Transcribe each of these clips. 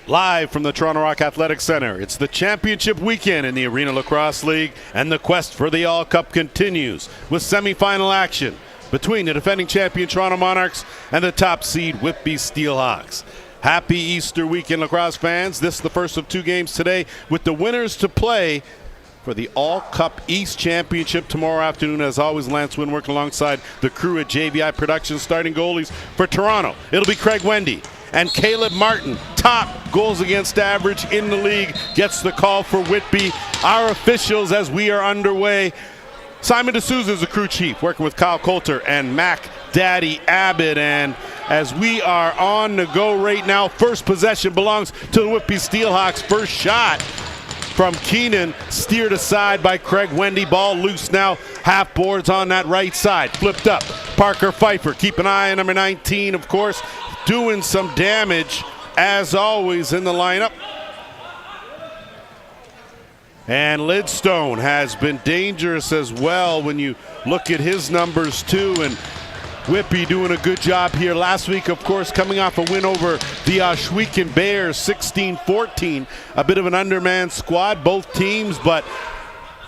Live from the Toronto Rock Athletic Center, it's the championship weekend in the Arena Lacrosse League, and the quest for the All-Cup continues with semifinal action between the defending champion Toronto Monarchs and the top seed Whitby Steelhawks. Happy Easter weekend, lacrosse fans. This is the first of two games today with the winners to play for the All-Cup East Championship tomorrow afternoon. As always, Lance Wynn working alongside the crew at JVI Productions. Starting goalies for Toronto, it'll be Craig Wendy and Caleb Martin. Top goals against average in the league gets the call for Whitby. Our officials as we are underway. Simon D'Souza is the crew chief, working with Kyle Coulter and Mac Daddy Abbott. And as we are on the go right now, first possession belongs to the Whitby Steelhawks. First shot from Keenan, steered aside by Craig Wendy. Ball loose now, half boards on that right side. Flipped up, Parker Pfeiffer. Keep an eye on number 19, of course, doing some damage as always in the lineup. And Lidstone has been dangerous as well when you look at his numbers too. And Whitby doing a good job here. Last week, of course, coming off a win over the Ohsweken Bears, 16-14. A bit of an undermanned squad, both teams, but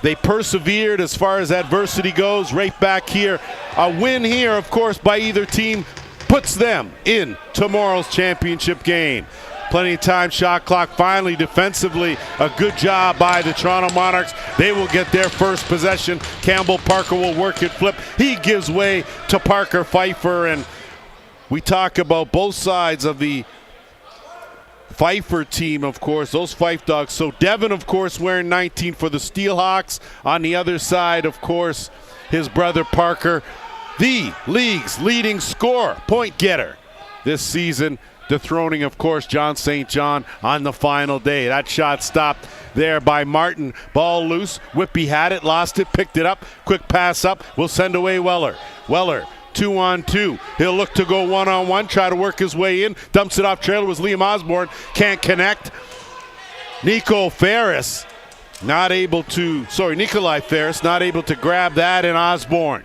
they persevered as far as adversity goes. Right back here, a win here, of course, by either team puts them in tomorrow's championship game. Plenty of time, shot clock. Finally, defensively, a good job by the Toronto Monarchs. They will get their first possession. Campbell Parker will work it, flip. He gives way to Parker Pfeiffer, and we talk about both sides of the Pfeiffer team, of course, those Fife Dogs. So Devin, of course, wearing 19 for the Steelhawks. On the other side, of course, his brother Parker, the league's leading scorer, point getter this season, dethroning, of course, John St. John on the final day. That shot stopped there by Martin. Ball loose. Whitby had it, lost it, picked it up. Quick pass up. Will send away Weller. Weller, 2-on-2. He'll look to go one-on-one, try to work his way in. Dumps it off trailer with Liam Osborne. Can't connect. Nikolai Ferris not able to grab that, and Osborne.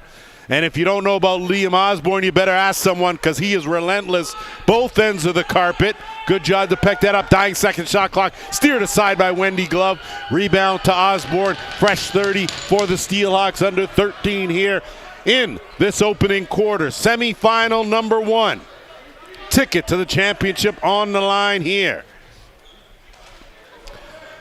And if you don't know about Liam Osborne, you better ask someone, because he is relentless. Both ends of the carpet. Good job to pick that up. Dying second shot clock. Steered aside by Wendy Glove. Rebound to Osborne. Fresh 30 for the Steelhawks. Under 13 here in this opening quarter. Semifinal number one. Ticket to the championship on the line here.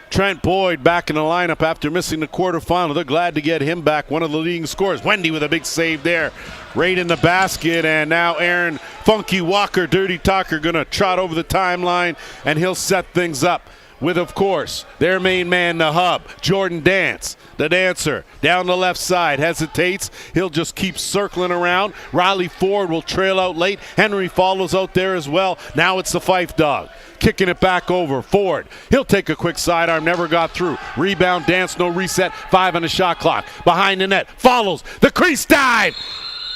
Trent Boyd back in the lineup after missing the quarterfinal. They're glad to get him back, one of the leading scorers. Wendy with a big save there, right in the basket. And now Aaron Funky Walker, Dirty Talker, going to trot over the timeline, and he'll set things up with, of course, their main man, the hub, Jordan Dance. The dancer down the left side hesitates. He'll just keep circling around. Riley Ford will trail out late. Henry follows out there as well. Now it's the Fife Dog. Kicking it back over. Ford. He'll take a quick sidearm. Never got through. Rebound, Dance, no reset. 5 on the shot clock. Behind the net. Follows. The crease dive.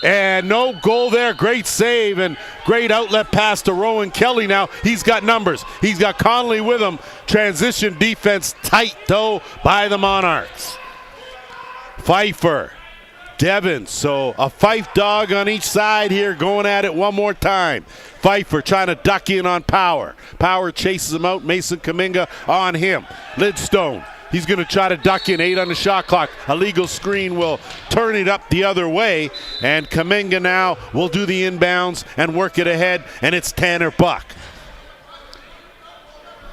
And no goal there. Great save and great outlet pass to Rowan Kelly now. He's got numbers. He's got Conley with him. Transition defense tight, though, by the Monarchs. Pfeiffer, Devin, so a Fife Dog on each side here, going at it one more time. Pfeiffer trying to duck in on Power. Power chases him out. Mason Kaminga on him. Lidstone, he's going to try to duck in. 8 on the shot clock. A legal screen will turn it up the other way, and Kaminga now will do the inbounds and work it ahead, and it's Tanner Buck.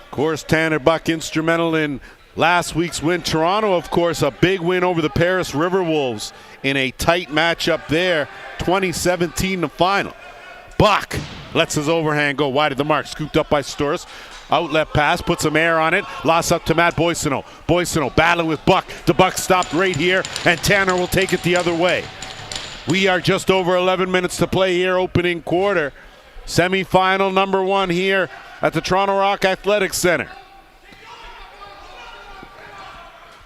Of course, Tanner Buck instrumental in last week's win. Toronto, of course, a big win over the Paris River Wolves in a tight matchup there. 2017, the final. Buck lets his overhand go wide of the mark. Scooped up by Sturris. Outlet pass, put some air on it. Lost up to Matt Boissonneau. Boissonneau battling with Buck. The Buck stopped right here, and Tanner will take it the other way. We are just over 11 minutes to play here, opening quarter. Semifinal number one here at the Toronto Rock Athletic Center.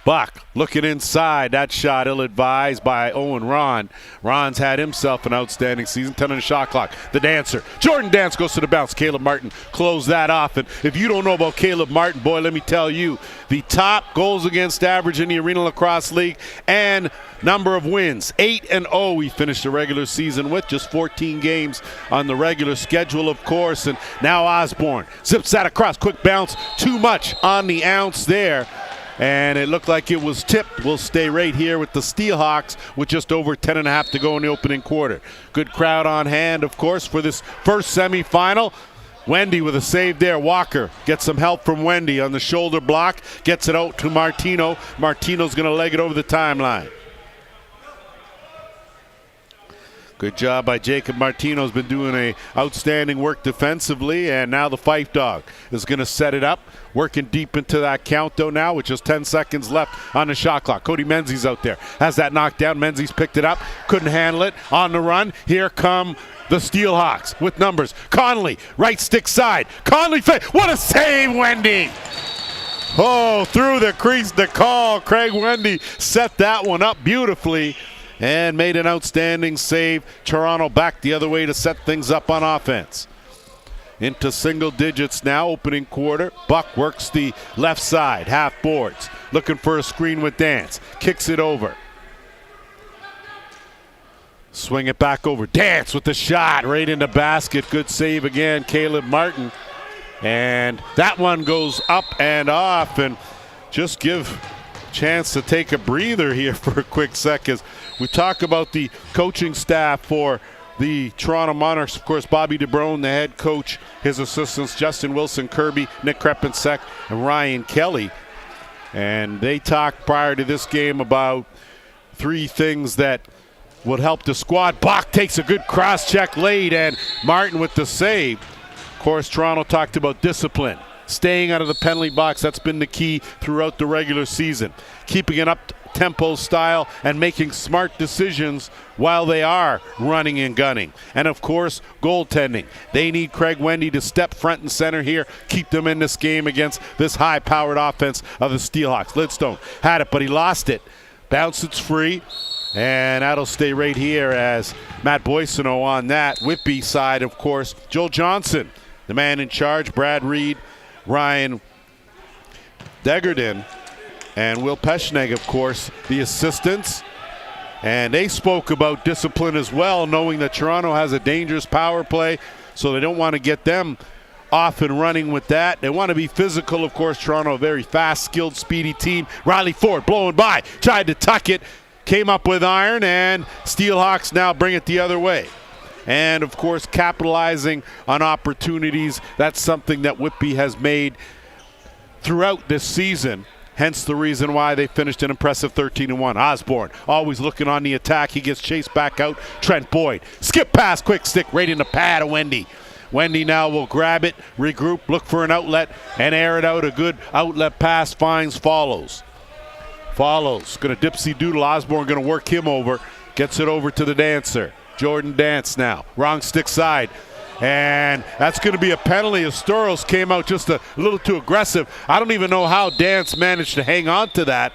Buck looking inside. That shot ill-advised by Owen Ron. Ron's had himself an outstanding season. 10 on the shot clock. The dancer. Jordan Dance goes to the bounce. Caleb Martin closed that off. And if you don't know about Caleb Martin, boy, let me tell you, the top goals against average in the Arena Lacrosse League and number of wins. 8-0 he finished the regular season with. Just 14 games on the regular schedule, of course. And now Osborne zips that across. Quick bounce. Too much on the ounce there. And it looked like it was tipped. We'll stay right here with the Steelhawks with just over 10.5 to go in the opening quarter. Good crowd on hand, of course, for this first semifinal. Wendy with a save there. Walker gets some help from Wendy on the shoulder block. Gets it out to Martino. Martino's going to leg it over the timeline. Good job by Jacob Martino. Has been doing a outstanding work defensively, and now the Fife dog is going to set it up. Working deep into that count, though, now with just 10 seconds left on the shot clock. Cody Menzies out there. Has that knocked down. Menzies picked it up. Couldn't handle it. On the run. Here come the Steelhawks with numbers. Conley, right stick side. Conley, what a save, Wendy! Oh, through the crease, the call. Craig Wendy set that one up beautifully and made an outstanding save. Toronto back the other way to set things up on offense. Into single digits now, opening quarter. Buck works the left side, half boards. Looking for a screen with Dance. Kicks it over. Swing it back over. Dance with the shot right in the basket. Good save again, Caleb Martin. And that one goes up and off, and just give chance to take a breather here for a quick second. We talk about the coaching staff for the Toronto Monarchs. Of course, Bobby DeBrone, the head coach, his assistants, Justin Wilson, Kirby, Nick Krepensek, and Ryan Kelly. And they talked prior to this game about 3 things that would help the squad. Bach takes a good cross-check late, and Martin with the save. Of course, Toronto talked about discipline. Staying out of the penalty box, that's been the key throughout the regular season. Keeping an up-tempo style and making smart decisions while they are running and gunning. And, of course, goaltending. They need Craig Wendy to step front and center here, keep them in this game against this high-powered offense of the Steelhawks. Lidstone had it, but he lost it. Bounce, it's free. And that'll stay right here as Matt Boissonneau on that. Whitby side, of course, Joel Johnson, the man in charge, Brad Reed, Ryan Degerden, and Will Peschneg, of course, the assistants. And they spoke about discipline as well, knowing that Toronto has a dangerous power play, so they don't want to get them off and running with that. They want to be physical, of course. Toronto, a very fast, skilled, speedy team. Riley Ford blowing by, tried to tuck it, came up with iron, and Steelhawks now bring it the other way. And, of course, capitalizing on opportunities. That's something that Whitby has made throughout this season. Hence the reason why they finished an impressive 13-1. Osborne always looking on the attack. He gets chased back out. Trent Boyd. Skip pass, quick stick right in the pad of Wendy. Wendy now will grab it, regroup, look for an outlet, and air it out. A good outlet pass finds Follows. Follows. Going to dipsy doodle. Osborne going to work him over. Gets it over to the dancer. Jordan Dance now, wrong stick side. And that's going to be a penalty. Astoros came out just a little too aggressive. I don't even know how Dance managed to hang on to that.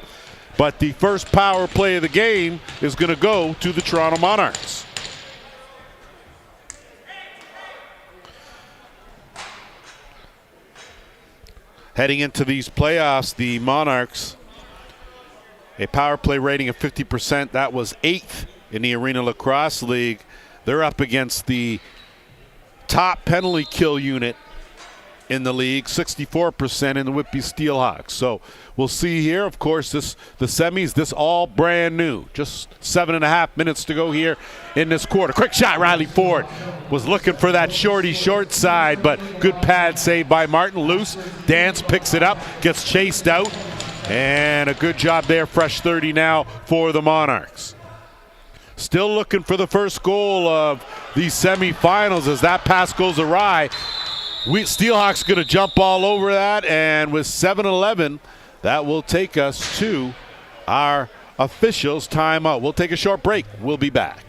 But the first power play of the game is going to go to the Toronto Monarchs. Heading into these playoffs, the Monarchs, a power play rating of 50%. That was 8th in the Arena Lacrosse League. They're up against the top penalty kill unit in the league, 64% in the Whitby Steelhawks. So we'll see here. Of course, the semis, this all brand new. Just 7.5 minutes to go here in this quarter. Quick shot, Riley Ford was looking for that shorty short side, but good pad save by Martin. Loose. Dance picks it up, gets chased out, and a good job there. Fresh 30 now for the Monarchs. Still looking for the first goal of these semifinals as that pass goes awry. Steelhawks going to jump all over that, and with 7-11, that will take us to our officials' timeout. We'll take a short break. We'll be back.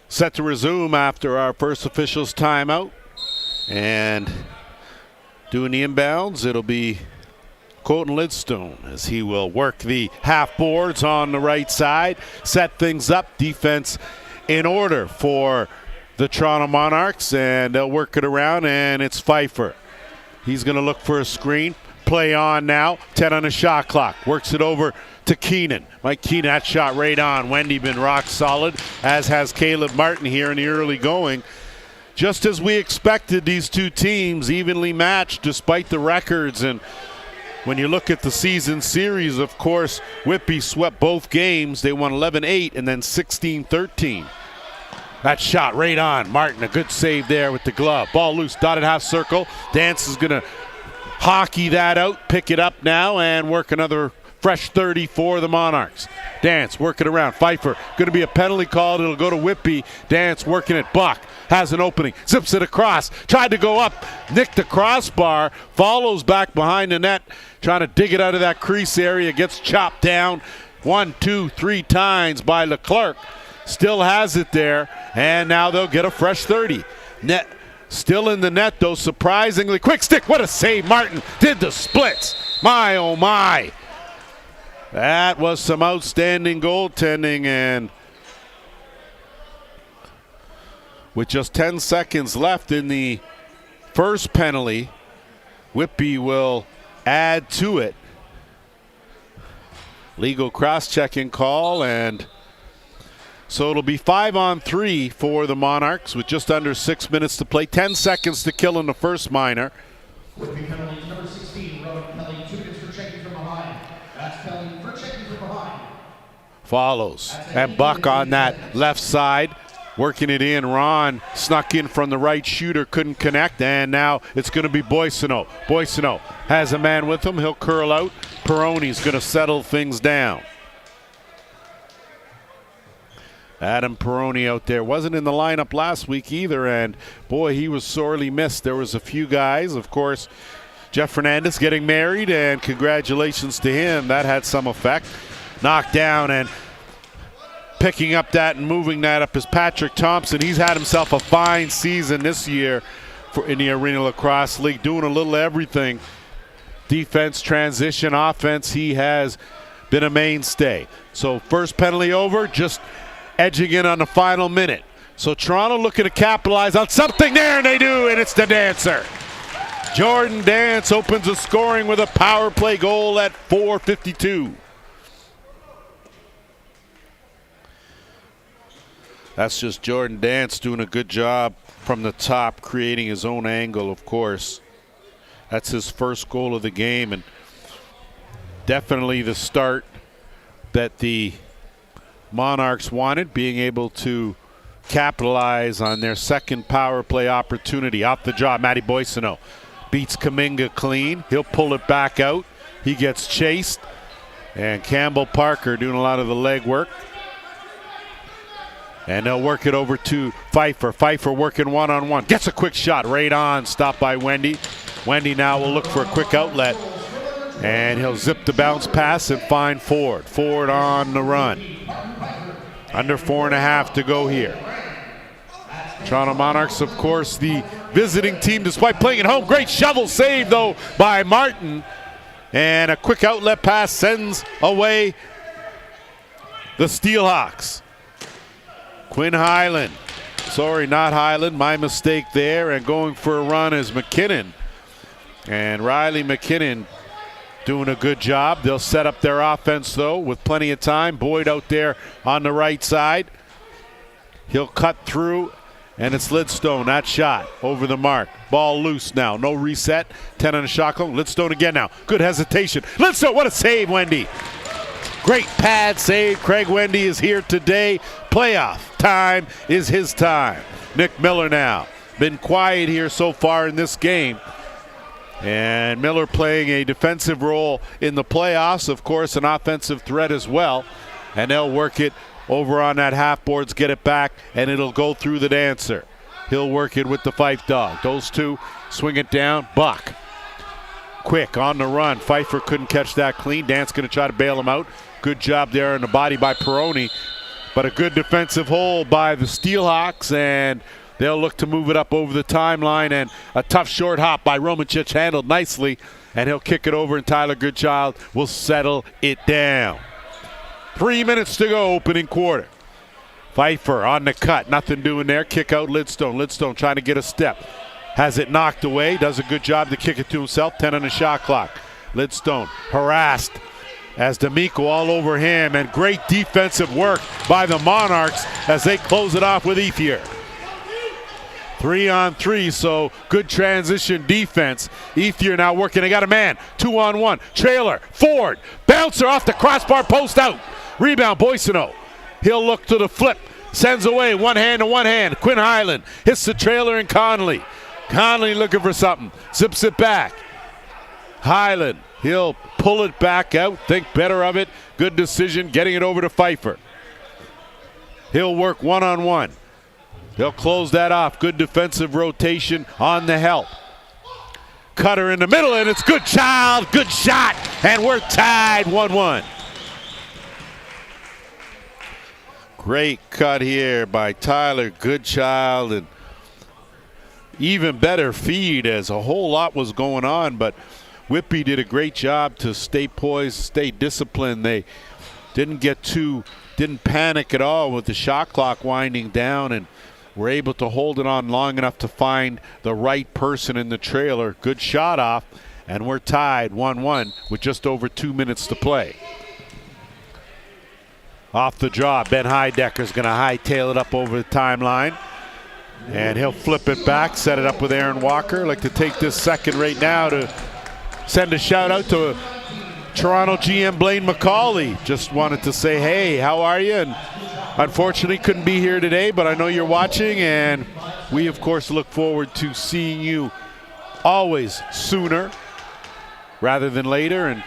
set to resume after our first official's timeout. And doing the inbounds, it'll be Colton Lidstone as he will work the half boards on the right side, set things up, defense in order for the Toronto Monarchs, and they'll work it around, and it's Pfeiffer. He's going to look for a screen. Play on now, 10 on the shot clock. Works it over to Keenan. Mike Keenan, that shot right on. Wendy been rock solid, as has Caleb Martin here in the early going. Just as we expected, these two teams evenly matched despite the records. And when you look at the season series, of course, Whitby swept both games. They won 11-8 and then 16-13. That shot right on. Martin, a good save there with the glove. Ball loose, dotted half circle. Dance is going to hockey that out, pick it up now, and work another fresh 30 for the Monarchs. Dance working around. Pfeiffer, going to be a penalty called. It'll go to Whitby. Dance working it. Buck has an opening. Zips it across. Tried to go up. Nicked the crossbar. Follows back behind the net. Trying to dig it out of that crease area. Gets chopped down 1, 2, 3 times by Leclerc. Still has it there. And now they'll get a fresh 30. Net still in the net, though, surprisingly. Quick stick, what a save. Martin did the splits. My, oh my. That was some outstanding goaltending, and with just 10 seconds left in the first penalty, Whitby will add to it. Legal cross-checking call, and so it'll be 5-on-3 for the Monarchs with just under 6 minutes to play. 10 seconds to kill in the first minor. Whitby penalty number 16, Rowan Kelly, 2 minutes for checking from behind. That's Kelly for checking from behind. Follows, and Buck on that left side, working it in. Ron snuck in from the right, shooter couldn't connect, and now it's going to be Boissonneau. Boissonneau has a man with him. He'll curl out. Peroni's going to settle things down. Adam Peroni out there wasn't in the lineup last week either, and boy, he was sorely missed. There was a few guys, of course. Jeff Fernandez getting married, and congratulations to him. That had some effect. Knocked down, and picking up that and moving that up is Patrick Thompson. He's had himself a fine season this year in the Arena Lacrosse League, doing a little everything. Defense, transition, offense, he has been a mainstay. So first penalty over, just edging in on the final minute. So Toronto looking to capitalize on something there, and they do, and it's the Dancer. Jordan Dance opens the scoring with a power play goal at 4:52. That's just Jordan Dance doing a good job from the top, creating his own angle, of course. That's his first goal of the game, and definitely the start that the Monarchs wanted, being able to capitalize on their second power play opportunity. Off the draw, Matty Boissonneau beats Kuminga clean. He'll pull it back out. He gets chased, and Campbell Parker doing a lot of the leg work. And they'll work it over to Pfeiffer. Pfeiffer working one-on-one. Gets a quick shot right on, stopped by Wendy. Wendy now will look for a quick outlet, and he'll zip the bounce pass and find Ford. Ford on the run. Under 4.5 to go here. Toronto Monarchs, of course, the visiting team despite playing at home. Great shovel save, though, by Martin. And a quick outlet pass sends away the Steelhawks. Quinn Highland. Sorry, not Highland. My mistake there. And going for a run is McKinnon. And Riley McKinnon doing a good job. They'll set up their offense, though, with plenty of time. Boyd out there on the right side. He'll cut through, and it's Lidstone. That shot over the mark. Ball loose now. No reset. 10 on the shot clock. Lidstone again now. Good hesitation. Lidstone, what a save, Wendy. Great pad save. Craig Wendy is here today. Playoff time is his time. Nick Miller now. Been quiet here so far in this game. And Miller playing a defensive role in the playoffs, of course, an offensive threat as well. And they'll work it over on that half boards, get it back, and it'll go through the Dancer. He'll work it with the Fife Dog. Those two swing it down. Buck. Quick on the run. Pfeiffer couldn't catch that clean. Dance going to try to bail him out. Good job there on the body by Peroni. But a good defensive hold by the Steelhawks, and they'll look to move it up over the timeline, and a tough short hop by Romancic handled nicely, and he'll kick it over, and Tyler Goodchild will settle it down. 3 minutes to go, opening quarter. Pfeiffer on the cut, nothing doing there. Kick out Lidstone. Lidstone trying to get a step. Has it knocked away, does a good job to kick it to himself. 10 on the shot clock. Lidstone harassed as D'Amico all over him, and great defensive work by the Monarchs as they close it off with Ethier. 3-on-3, so good transition defense. Ethier now working, they got a man, 2-on-1, trailer, Ford, bouncer off the crossbar, post out. Rebound, Boissonneau. He'll look to the flip, sends away, one hand to one hand. Quinn Highland hits the trailer and Conley. Conley looking for something, zips it back. Highland, he'll pull it back out, think better of it. Good decision, getting it over to Pfeiffer. He'll work one-on-one. He'll close that off. Good defensive rotation on the help. Cutter in the middle, and it's Goodchild, good shot, and we're tied 1-1. Great cut here by Tyler Goodchild, and even better feed as a whole lot was going on, but Whitby did a great job to stay poised, stay disciplined. They didn't panic at all with the shot clock winding down, and were able to hold it on long enough to find the right person in the trailer. Good shot off, and we're tied 1-1 with just over 2 minutes to play. Off the draw, Ben Heidecker's going to hightail it up over the timeline. And he'll flip it back, set it up with Aaron Walker. I'd like to take this second right now to send a shout out to Toronto GM Blaine McCauley. Just wanted to say, hey, how are you? And unfortunately couldn't be here today, but I know you're watching, and we of course look forward to seeing you always sooner rather than later. And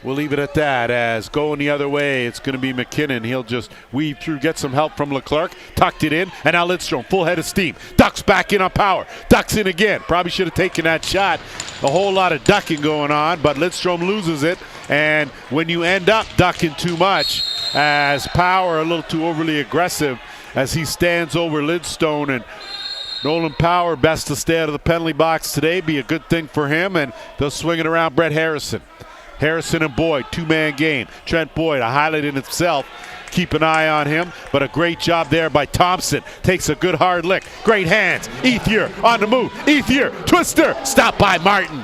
we'll leave it at that, as going the other way, it's going to be McKinnon. He'll just weave through, get some help from Leclerc, tucked it in, and now Lidstrom, full head of steam. Ducks back in on power, ducks in again. Probably should have taken that shot. A whole lot of ducking going on, but Lidstrom loses it. And when you end up ducking too much, as Power a little too overly aggressive as he stands over Lidstone, and Nolan Power best to stay out of the penalty box today, be a good thing for him, and they'll swing it around Brett Harrison. Harrison and Boyd, two-man game. Trent Boyd, a highlight in itself. Keep an eye on him, but a great job there by Thompson. Takes a good hard lick. Great hands. Ethier on the move. Ethier, twister, stopped by Martin.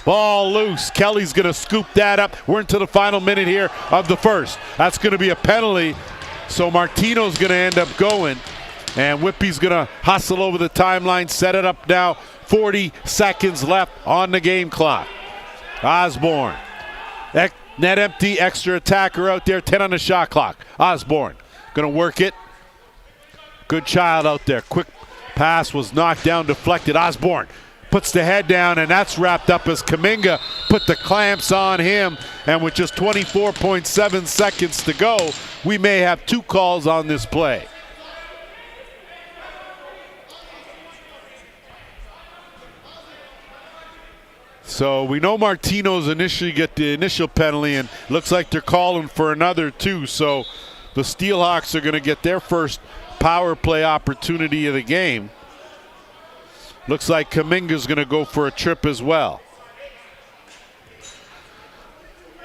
Ball loose. Kelly's going to scoop that up. We're into the final minute here of the first. That's going to be a penalty, so Martino's going to end up going, and Whitby's going to hustle over the timeline, set it up now. 40 seconds left on the game clock. Osborne. Net empty, extra attacker out there, 10 on the shot clock. Osborne gonna work it. Goodchild out there. Quick pass was knocked down, deflected. Osborne puts the head down, and that's wrapped up as Kuminga put the clamps on him. And with just 24.7 seconds to go, we may have two calls on this play. So we know Martino's initially get the initial penalty, and looks like they're calling for another too. So the Steelhawks are going to get their first power play opportunity of the game. Looks like Kuminga's going to go for a trip as well.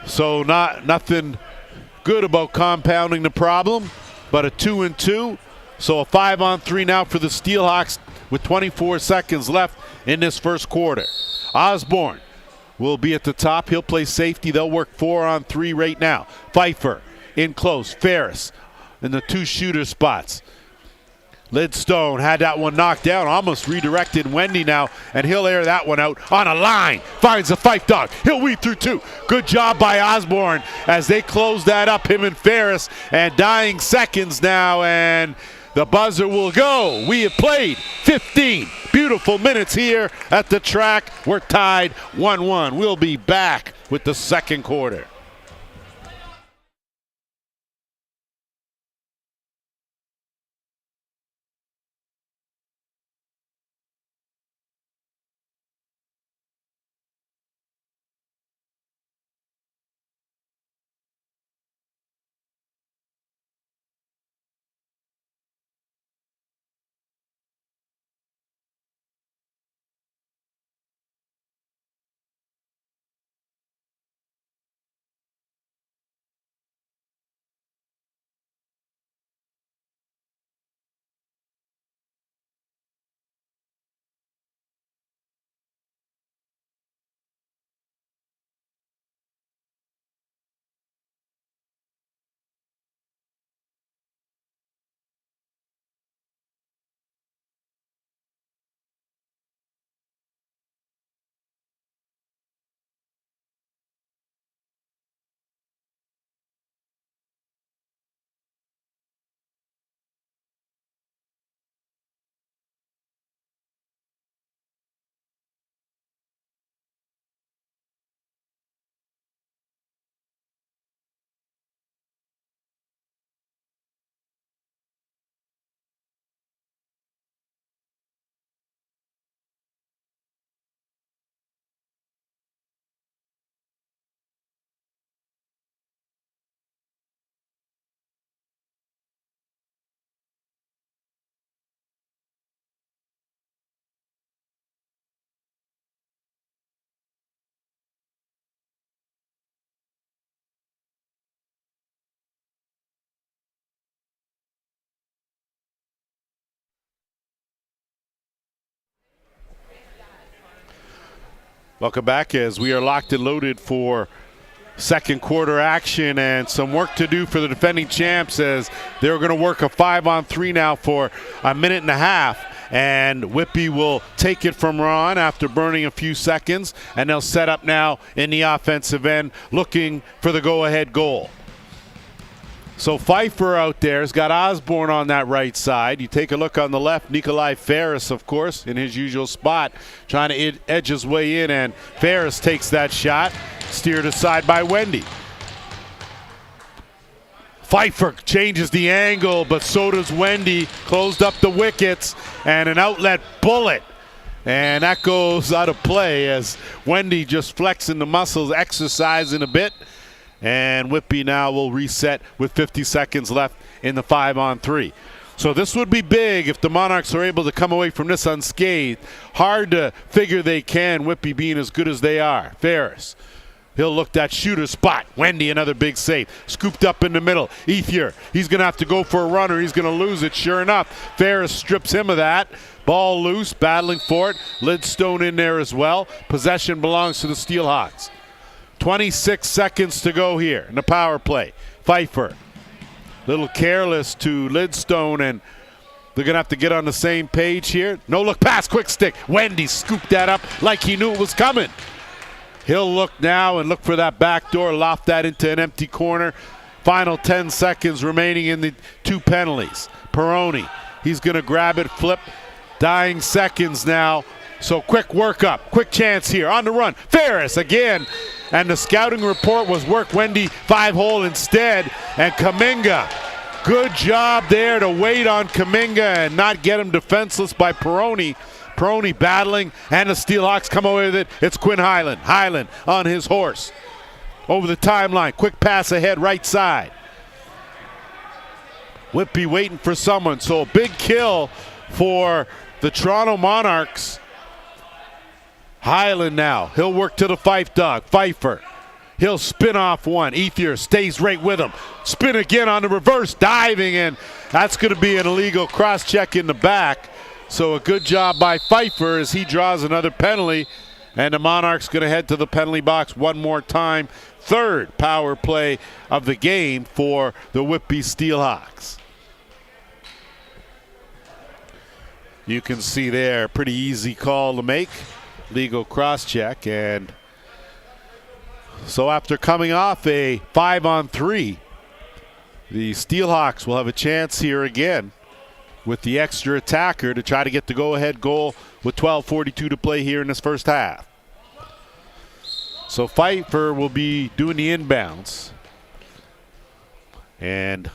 So nothing good about compounding the problem, but a 2-and-2. So a 5-on-3 now for the Steelhawks with 24 seconds left in this first quarter. Osborne will be at the top. He'll play safety. They'll work 4-on-3 right now. Pfeiffer in close. Ferris in the two shooter spots. Lidstone had that one knocked down, almost redirected Wendy now, and he'll air that one out on a line. Finds the Fife dog. He'll weave through two. Good job by Osborne as they close that up, him and Ferris, and dying seconds now, and the buzzer will go. We have played 15 beautiful minutes here at the track. We're tied 1-1. We'll be back with the second quarter. Welcome back as we are locked and loaded for second quarter action, and some work to do for the defending champs as they're going to work a 5-on-3 now for a minute and a half. And Whitby will take it from Ron after burning a few seconds, and they'll set up now in the offensive end looking for the go-ahead goal. So Pfeiffer out there has got Osborne on that right side. You take a look on the left, Nikolai Ferris, of course, in his usual spot, trying to edge his way in, and Ferris takes that shot, steered aside by Wendy. Pfeiffer changes the angle, but so does Wendy. Closed up the wickets, and an outlet bullet. And that goes out of play as Wendy just flexing the muscles, exercising a bit. And Whitby now will reset with 50 seconds left in the 5-on-3. So this would be big if the Monarchs are able to come away from this unscathed. Hard to figure they can, Whitby being as good as they are. Ferris. He'll look that shooter spot. Wendy, another big save. Scooped up in the middle. Ethier, he's going to have to go for a run or he's going to lose it. Sure enough, Ferris strips him of that. Ball loose, battling for it. Lidstone in there as well. Possession belongs to the Steelhawks. 26 seconds to go here in the power play. Pfeiffer, little careless to Lidstone, and they're going to have to get on the same page here. No look pass, quick stick. Wendy scooped that up like he knew it was coming. He'll look now and look for that back door, loft that into an empty corner. Final 10 seconds remaining in the two penalties. Peroni, he's going to grab it, flip. Dying seconds now. So quick workup, quick chance here on the run. Ferris again, and the scouting report was work Wendy 5-hole instead. And Kaminga, good job there to wait on Kaminga and not get him defenseless by Peroni. Peroni battling, and the Steelhawks come away with it. It's Quinn Highland. Highland on his horse. Over the timeline, quick pass ahead, right side. Whitby waiting for someone, so a big kill for the Toronto Monarchs. Highland now, he'll work to the Fife dog. Pfeiffer, he'll spin off one. Ethier stays right with him. Spin again on the reverse, diving, and that's going to be an illegal cross-check in the back. So a good job by Pfeiffer as he draws another penalty, and the Monarchs going to head to the penalty box one more time. Third power play of the game for the Whitby Steelhawks. You can see there, pretty easy call to make. Legal cross-check, and so after coming off a 5-on-3, the Steelhawks will have a chance here again with the extra attacker to try to get the go-ahead goal with 12:42 to play here in this first half. So Pfeiffer will be doing the inbounds, and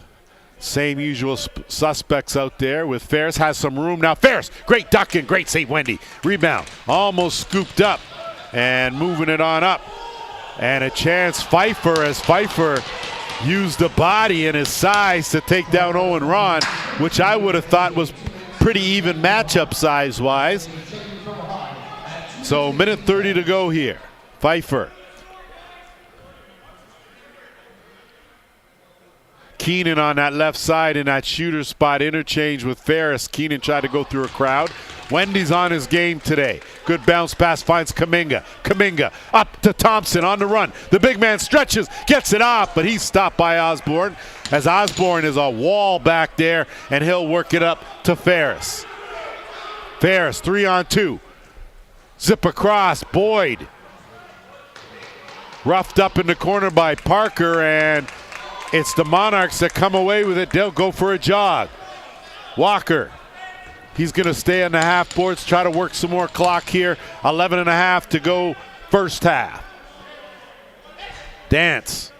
same usual suspects out there with Ferris. Has some room now. Ferris, great duck and great save, Wendy. Rebound, almost scooped up and moving it on up. And a chance Pfeiffer, as Pfeiffer used the body and his size to take down Owen Ron, which I would have thought was pretty even matchup size-wise. So minute 30 to go here. Pfeiffer. Keenan on that left side in that shooter spot, interchange with Ferris. Keenan tried to go through a crowd. Wendy's on his game today. Good bounce pass, finds Kaminga. Kaminga up to Thompson on the run. The big man stretches, gets it off, but he's stopped by Osborne, as Osborne is a wall back there, and he'll work it up to Ferris. Ferris, 3-on-2. Zip across, Boyd. Roughed up in the corner by Parker, and it's the Monarchs that come away with it. They'll go for a jog. Walker, he's going to stay on the half boards, try to work some more clock here. 11 and a half to go first half. Dance,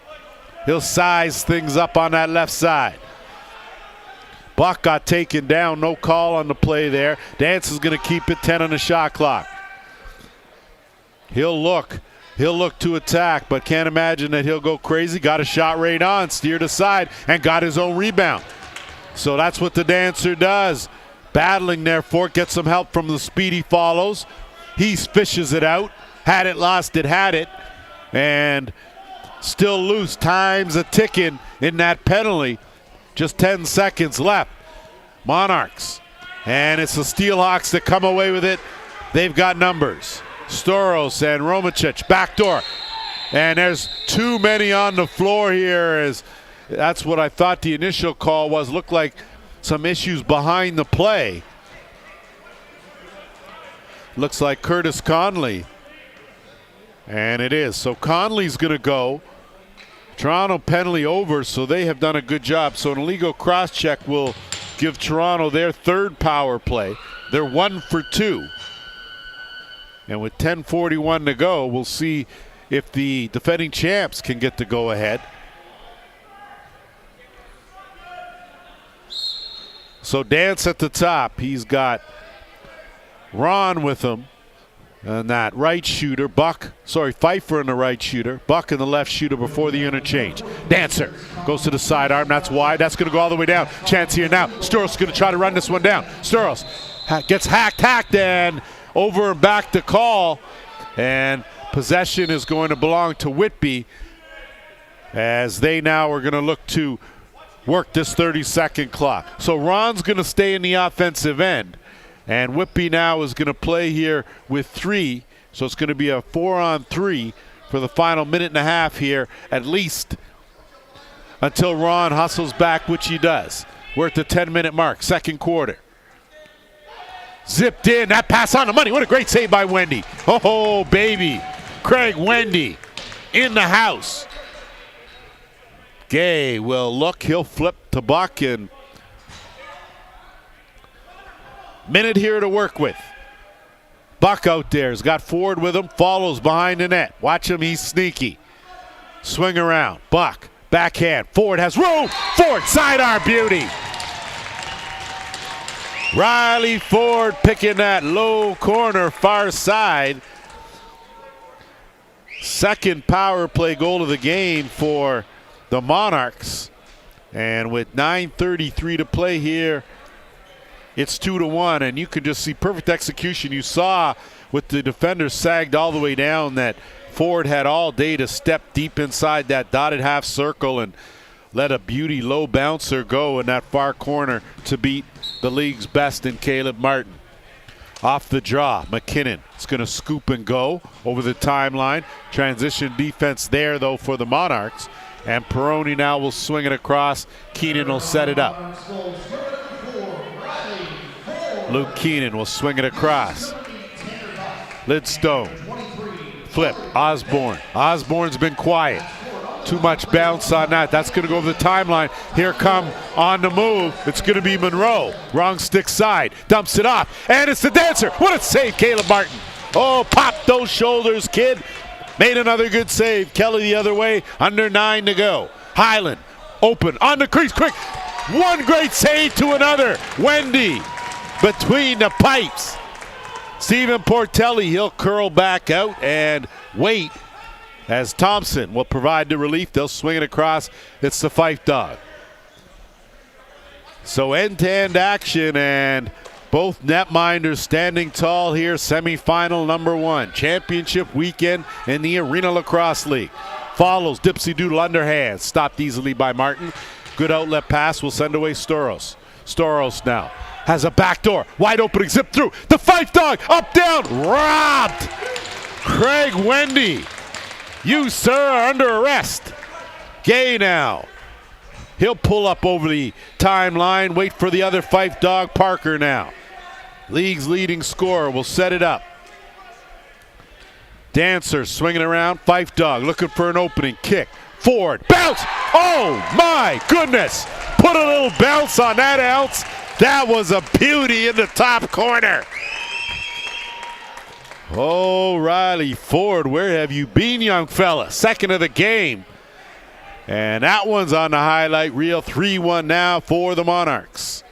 he'll size things up on that left side. Buck got taken down, no call on the play there. Dance is going to keep it 10 on the shot clock. He'll look to attack, but can't imagine that he'll go crazy. Got a shot right on, steered aside, and got his own rebound. So that's what the dancer does. Battling there for it, gets some help from the speedy follows. He fishes it out. Had it, lost it, had it. And still loose. Time's a ticking in that penalty. Just 10 seconds left. Monarchs. And it's the Steelhawks that come away with it. They've got numbers. Storos and Romacic, backdoor. And there's too many on the floor here. As that's what I thought the initial call was. Looked like some issues behind the play. Looks like Curtis Conley. And it is. So Conley's going to go. Toronto penalty over, so they have done a good job. So an illegal cross-check will give Toronto their third power play. They're 1 for 2. And with 10:41 to go, we'll see if the defending champs can get the go-ahead. So Dance at the top. He's got Ron with him. And that right shooter, Pfeiffer in the right shooter, Buck in the left shooter before the interchange. Dancer goes to the sidearm, that's wide, that's going to go all the way down. Chance here now, Storos going to try to run this one down. Storos gets hacked, and over and back to call. And possession is going to belong to Whitby, as they now are going to look to work this 30-second clock. So Ron's going to stay in the offensive end. And Whitby now is going to play here with 3. So it's going to be a 4-on-3 for the final minute and a half here, at least until Ron hustles back, which he does. We're at the 10-minute mark, second quarter. Zipped in, that pass on the money. What a great save by Wendy. Oh, baby. Craig Wendy in the house. Gay will look, he'll flip to Buck, and minute here to work with. Buck out there has got Ford with him, follows behind the net. Watch him, he's sneaky. Swing around, Buck, backhand. Ford has room. Ford, sidearm beauty. Riley Ford picking that low corner far side. Second power play goal of the game for the Monarchs. And with 9:33 to play here, it's 2-1, and you can just see perfect execution. You saw with the defenders sagged all the way down that Ford had all day to step deep inside that dotted half circle and let a beauty low bouncer go in that far corner to beat the league's best in Caleb Martin. Off the draw, McKinnon is going to scoop and go over the timeline. Transition defense there, though, for the Monarchs. And Peroni now will swing it across. Keenan will set it up. Luke Keenan will swing it across. Lidstone. Flip. Osborne. Osborne's been quiet. Too much bounce on that. That's going to go over the timeline. Here come on the move. It's going to be Monroe. Wrong stick side. Dumps it off. And it's the Dancer. What a save, Caleb Martin. Oh, pop those shoulders, kid. Made another good save. Kelly the other way. Under 9 to go. Highland. Open. On the crease. Quick. One great save to another. Wendy. Between the pipes. Stephen Portelli, he'll curl back out and wait as Thompson will provide the relief. They'll swing it across. It's the Fife Dog. So end-to-end action, and both netminders standing tall here. Semifinal number 1. Championship weekend in the Arena Lacrosse League. Follows Dipsy Doodle underhand. Stopped easily by Martin. Good outlet pass will send away Storos. Storos now has a backdoor, wide opening, zip through. The Fife Dog, up, down, robbed. Craig Wendy, you, sir, are under arrest. Gay now. He'll pull up over the timeline, wait for the other Fife Dog. Parker now. League's leading scorer will set it up. Dancer swinging around, Fife Dog looking for an opening, kick. Ford, bounce, oh my goodness. Put a little bounce on that ounce. That was a beauty in the top corner. Oh, Riley Ford, where have you been, young fella? Second of the game. And that one's on the highlight reel. 3-1 now for the Monarchs.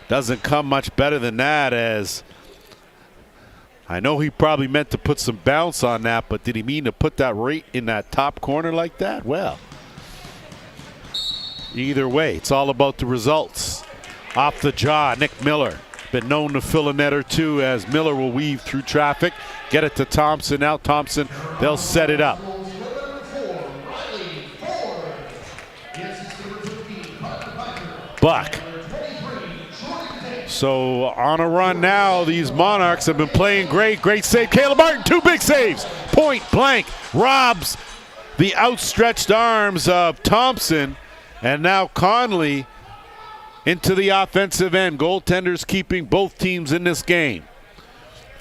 Doesn't come much better than that, as I know he probably meant to put some bounce on that, but did he mean to put that right in that top corner like that? Well, either way, it's all about the results. Off the jaw, Nick Miller. Been known to fill a net or two, as Miller will weave through traffic. Get it to Thompson. Now Thompson, they'll set it up. Buck. So on a run now, these Monarchs have been playing great. Great save. Caleb Martin, 2 big saves. Point blank robs the outstretched arms of Thompson. And now Conley into the offensive end. Goaltenders keeping both teams in this game.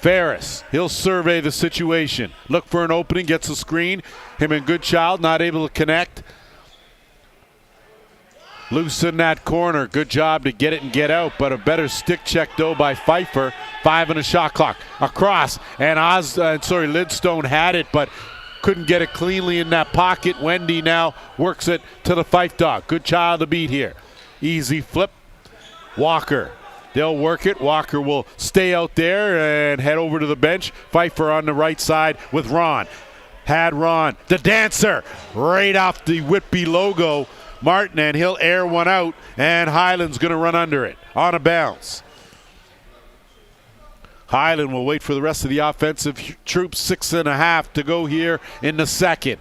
Ferris, he'll survey the situation. Look for an opening, gets a screen. Him and Goodchild not able to connect. Loose in that corner. Good job to get it and get out, but a better stick check though by Pfeiffer. 5 on the shot clock. Across, and Lidstone had it, but couldn't get it cleanly in that pocket. Wendy now works it to the Fife dog. Good child to beat here. Easy flip. Walker. They'll work it. Walker will stay out there and head over to the bench. Pfeiffer on the right side with Ron. Had Ron, the dancer, right off the Whitby logo. Martin, and he'll air one out, and Highland's going to run under it on a bounce. Highland will wait for the rest of the offensive troops. 6.5 to go here in the second.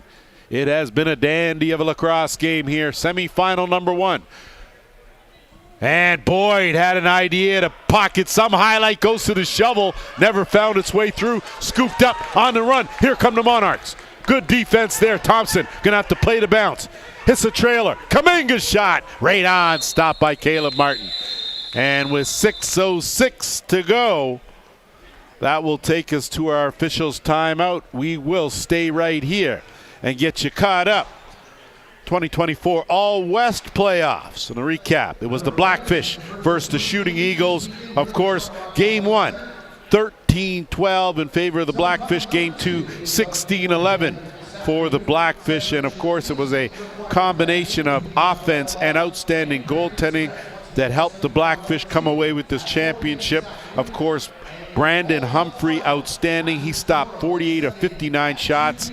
It has been a dandy of a lacrosse game here. Semifinal number 1. And Boyd had an idea to pocket some highlight, goes to the shovel, never found its way through, scooped up on the run. Here come the Monarchs. Good defense there. Thompson gonna have to play the bounce. Hits a trailer. Kaminga's shot. Right on. Stopped by Caleb Martin. And with 6:06 to go, that will take us to our officials' timeout. We will stay right here and get you caught up. 2024 All-West playoffs. And the recap, it was the Blackfish versus the Shooting Eagles. Of course, game 1, 13-12 in favor of the Blackfish. Game 2, 16-11 for the Blackfish. And of course, it was a combination of offense and outstanding goaltending that helped the Blackfish come away with this championship. Of course, Brandon Humphrey, outstanding. He stopped 48 of 59 shots.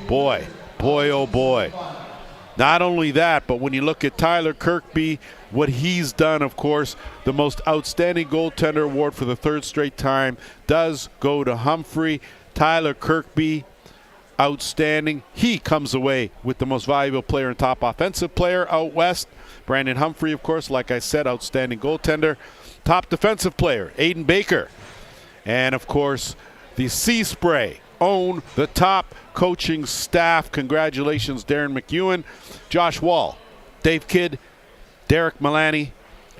Boy, oh boy. Not only that, but when you look at Tyler Kirkby, what he's done, of course, the most outstanding goaltender award for the 3rd straight time does go to Humphrey. Tyler Kirkby, outstanding. He comes away with the most valuable player and top offensive player out west. Brandon Humphrey, of course, like I said, outstanding goaltender. Top defensive player, Aiden Baker. And, of course, the Sea Spray own the top coaching staff. Congratulations, Darren McEwen, Josh Wall, Dave Kidd, Derek Milani,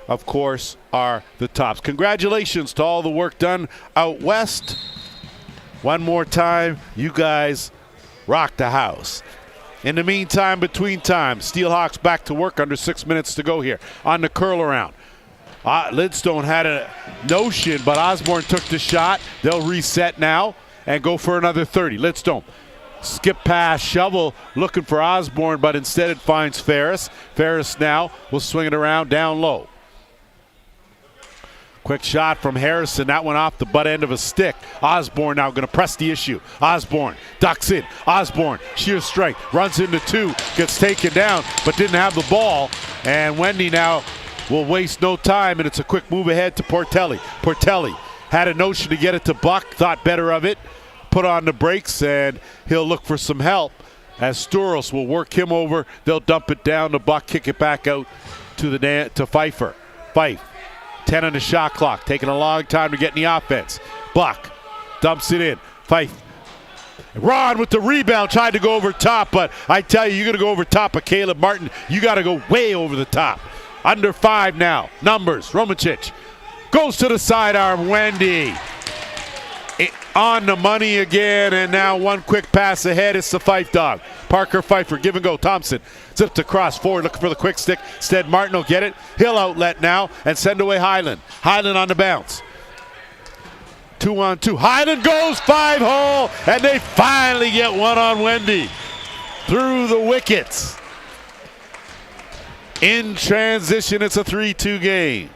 of course, are the tops. Congratulations to all the work done out west. One more time, you guys rock the house. In the meantime, between times, Steelhawks back to work, under 6 minutes to go here on the curl around. Lidstone had a notion, but Osborne took the shot. They'll reset now and go for another 30. Lidstone, skip pass, shovel, looking for Osborne, but instead it finds Ferris. Ferris now will swing it around down low. Quick shot from Harrison. That went off the butt end of a stick. Osborne now going to press the issue. Osborne ducks in. Osborne, sheer strike, runs into 2, gets taken down, but didn't have the ball. And Wendy now will waste no time, and it's a quick move ahead to Portelli. Portelli had a notion to get it to Buck, thought better of it, put on the brakes, and he'll look for some help as Sturos will work him over. They'll dump it down to Buck, kick it back out to Pfeiffer. Fife, 10 on the shot clock, taking a long time to get in the offense. Buck dumps it in. Fife. Ron with the rebound, tried to go over top, but I tell you, you're going to go over top of Caleb Martin. You got to go way over the top. Under 5 now. Numbers. Romancic goes to the sidearm. Wendy on the money again, and now one quick pass ahead. It's the Fife dog. Parker Pfeiffer, give and go. Thompson zipped across forward, looking for the quick stick. Instead, Martin will get it. He'll outlet now and send away Highland. Highland on the bounce. 2-on-2. Highland goes 5-hole, and they finally get one on Wendy through the wickets. In transition, it's a 3-2 game.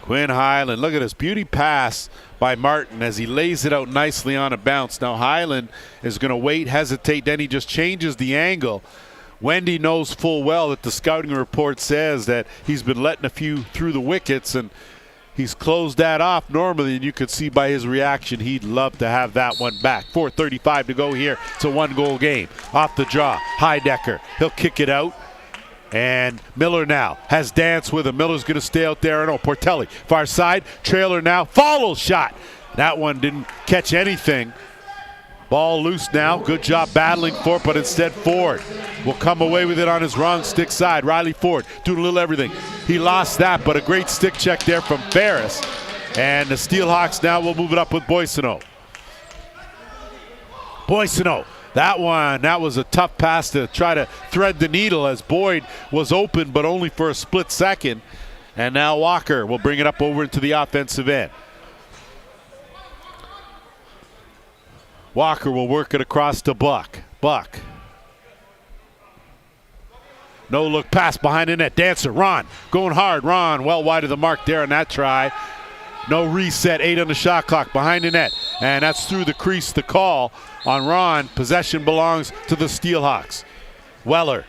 Quinn Highland, look at this beauty pass by Martin as he lays it out nicely on a bounce. Now Highland is going to wait, hesitate, then he just changes the angle. Wendy knows full well that the scouting report says that he's been letting a few through the wickets, and he's closed that off normally, and you could see by his reaction he'd love to have that one back. 4:35 to go here. It's a 1-goal game. Off the draw, Heidecker. He'll kick it out. And Miller now has Dance with him. Miller's going to stay out there. No, Portelli, far side. Trailer now. Follows shot. That one didn't catch anything. Ball loose now. Good job battling for it, but instead Ford will come away with it on his wrong stick side. Riley Ford doing a little everything. He lost that, but a great stick check there from Ferris. And the Steelhawks now will move it up with Boissonneau. Boissonneau. That was a tough pass to try to thread the needle as Boyd was open, but only for a split second. And now Walker will bring it up over into the offensive end. Walker will work it across to Buck. Buck. No look pass behind the net. Dancer, Ron, going hard. Ron well wide of the mark there on that try. No reset, 8 on the shot clock behind the net. And that's through the crease, the call on Ron. Possession belongs to the Steelhawks. Weller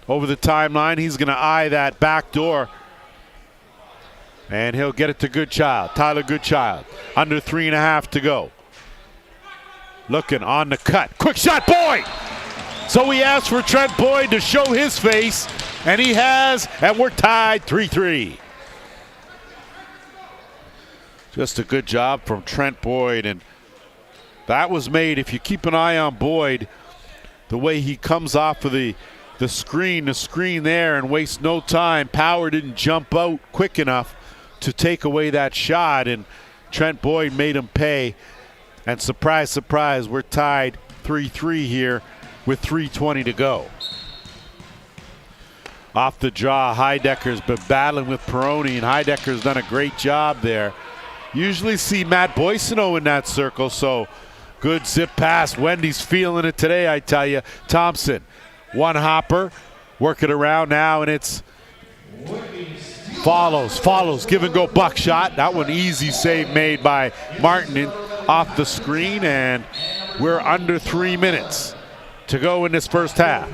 over the timeline. He's going to eye that back door. And he'll get it to Goodchild. Tyler Goodchild. Under 3.5 to go. Looking on the cut. Quick shot, Boyd! So we asked for Trent Boyd to show his face, and he has, and we're tied 3-3. Just a good job from Trent Boyd, and that was made. If you keep an eye on Boyd, the way he comes off of the screen there and wastes no time. Power didn't jump out quick enough to take away that shot, and Trent Boyd made him pay. And surprise, surprise, we're tied 3-3 here with 3:20 to go. Off the draw, Heidecker's been battling with Peroni, and Heidecker's done a great job there. Usually see Matt Boissonneau in that circle, so good zip pass. Wendy's feeling it today, I tell you. Thompson, one hopper, work it around now, and it's follows, give and go buckshot. That one easy save made by Martin off the screen, and we're under 3 minutes to go in this first half.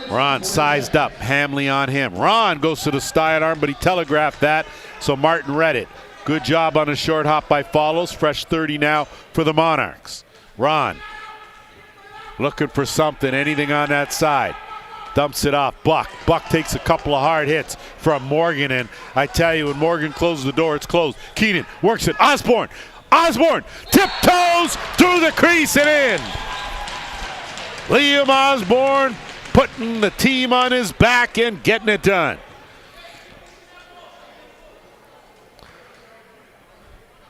Ron sized up, Hamley on him. Ron goes to the sidearm, but he telegraphed that, so Martin read it. Good job on a short hop by Follows. Fresh 30 now for the Monarchs. Ron looking for something, anything on that side. Dumps it off. Buck takes a couple of hard hits from Morgan, and I tell you, when Morgan closes the door, it's closed. Keenan works it. Osborne tiptoes through the crease and in. Liam Osborne putting the team on his back and getting it done.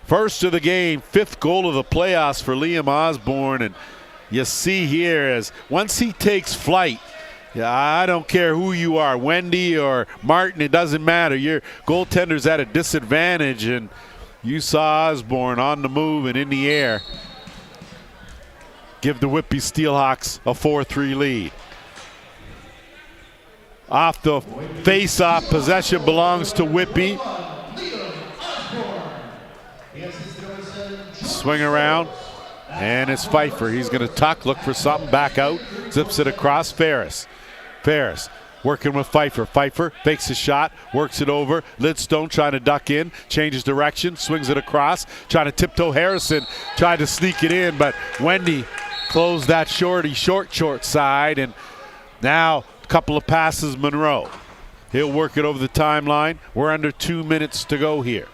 First of the game, 5th goal of the playoffs for Liam Osborne, and you see here as once he takes flight, I don't care who you are, Wendy or Martin, it doesn't matter. Your goaltender's at a disadvantage, and you saw Osborne on the move and in the air give the Whitby Steelhawks a 4-3 lead. Off the face-off, possession belongs to Whitby. Swing around, and it's Pfeiffer. He's going to tuck, look for something, back out, zips it across. Ferris working with Pfeiffer. Pfeiffer fakes a shot, works it over. Lidstone trying to duck in, changes direction, swings it across, trying to tiptoe. Harrison tried to sneak it in, but Wendy closed that short side, and now a couple of passes. Monroe, he'll work it over the timeline. We're under 2 minutes to go here.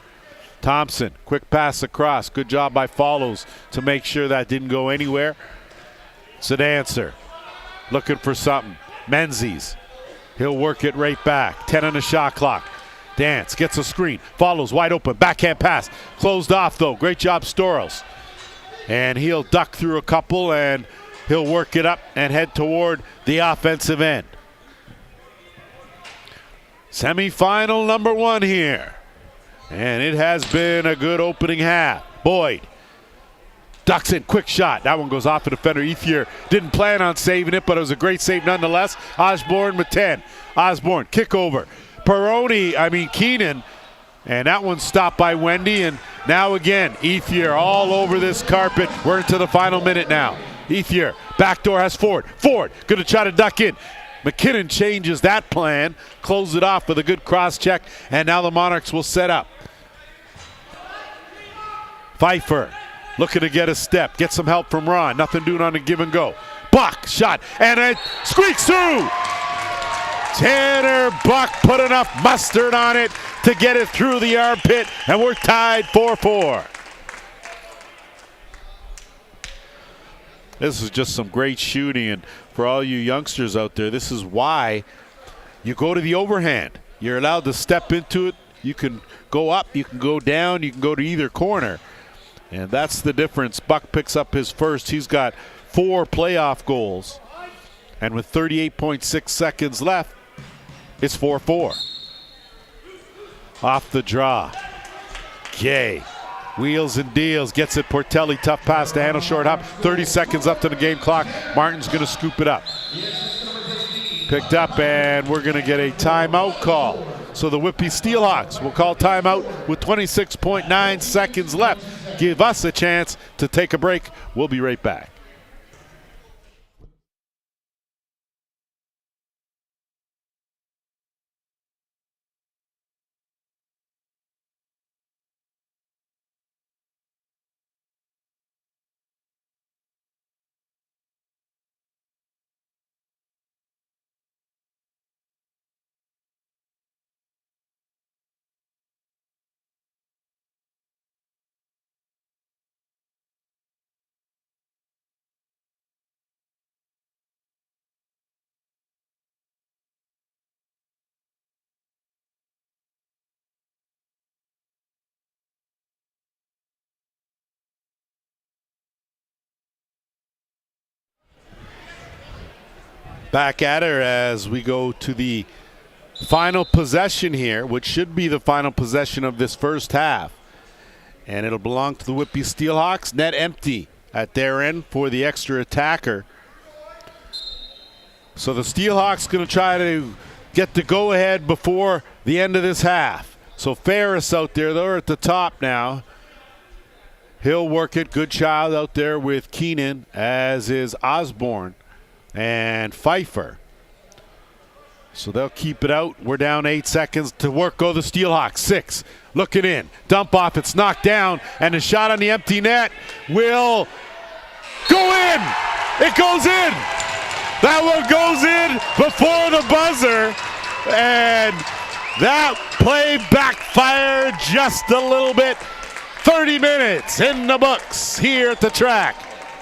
Thompson, quick pass across. Good job by Follows to make sure that didn't go anywhere. Sedancer looking for something. Menzies, he'll work it right back. 10 on the shot clock. Dance gets a screen. Follows wide open. Backhand pass. Closed off though. Great job, Storos. And he'll duck through a couple, and he'll work it up and head toward the offensive end. Semifinal number 1 here. And it has been a good opening half. Boyd ducks in, quick shot. That one goes off the defender. Ethier didn't plan on saving it, but it was a great save nonetheless. Osborne with 10. Osborne, kick over. Keenan, and that one stopped by Wendy. And now again, Ethier all over this carpet. We're into the final minute now. Ethier, backdoor has Ford. Ford, gonna try to duck in. McKinnon changes that plan, closes it off with a good cross check, and now the Monarchs will set up. Pfeiffer looking to get a step, get some help from Ron. Nothing doing on the give and go. Buck shot, and it squeaks through. Tanner Buck put enough mustard on it to get it through the armpit, and we're tied 4-4. This is just some great shooting, and for all you youngsters out there, this is why you go to the overhand. You're allowed to step into it. You can go up, you can go down, you can go to either corner. And that's the difference. Buck picks up his first. He's got 4 playoff goals. And with 38.6 seconds left, it's 4-4. Off the draw. Gay. Wheels and deals. Gets it. Portelli. Tough pass to handle. Short hop. 30 seconds left on the game clock. Martin's going to scoop it up. Picked up, and we're going to get a timeout call. So the Whitby Steelhawks will call timeout with 26.9 seconds left. Give us a chance to take a break. We'll be right back. Back at her as we go to the final possession here, which should be the final possession of this first half. And it'll belong to the Whitby Steelhawks. Net empty at their end for the extra attacker. So the Steelhawks going to try to get the go-ahead before the end of this half. So Ferris out there, they're at the top now. He'll work it. Good child out there with Keenan, as is Osborne and Pfeiffer. So they'll keep it out. We're down 8 seconds to work. Go the Steelhawks. 6. Looking in. Dump off. It's knocked down. And the shot on the empty net will go in. It goes in. That one goes in before the buzzer. And that play backfired just a little bit. 30 minutes in the books here at the track.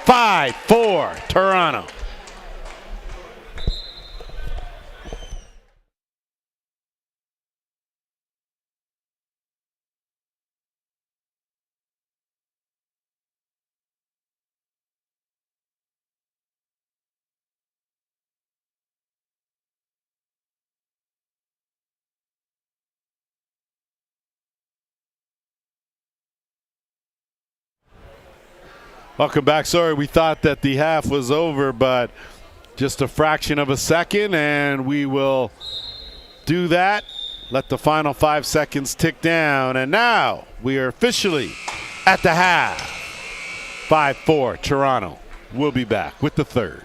5-4 Toronto. Welcome back. Sorry, we thought that the half was over, but just a fraction of a second, and we will do that. Let the final 5 seconds tick down, and now we are officially at the half. 5-4 Toronto. We'll be back with the third.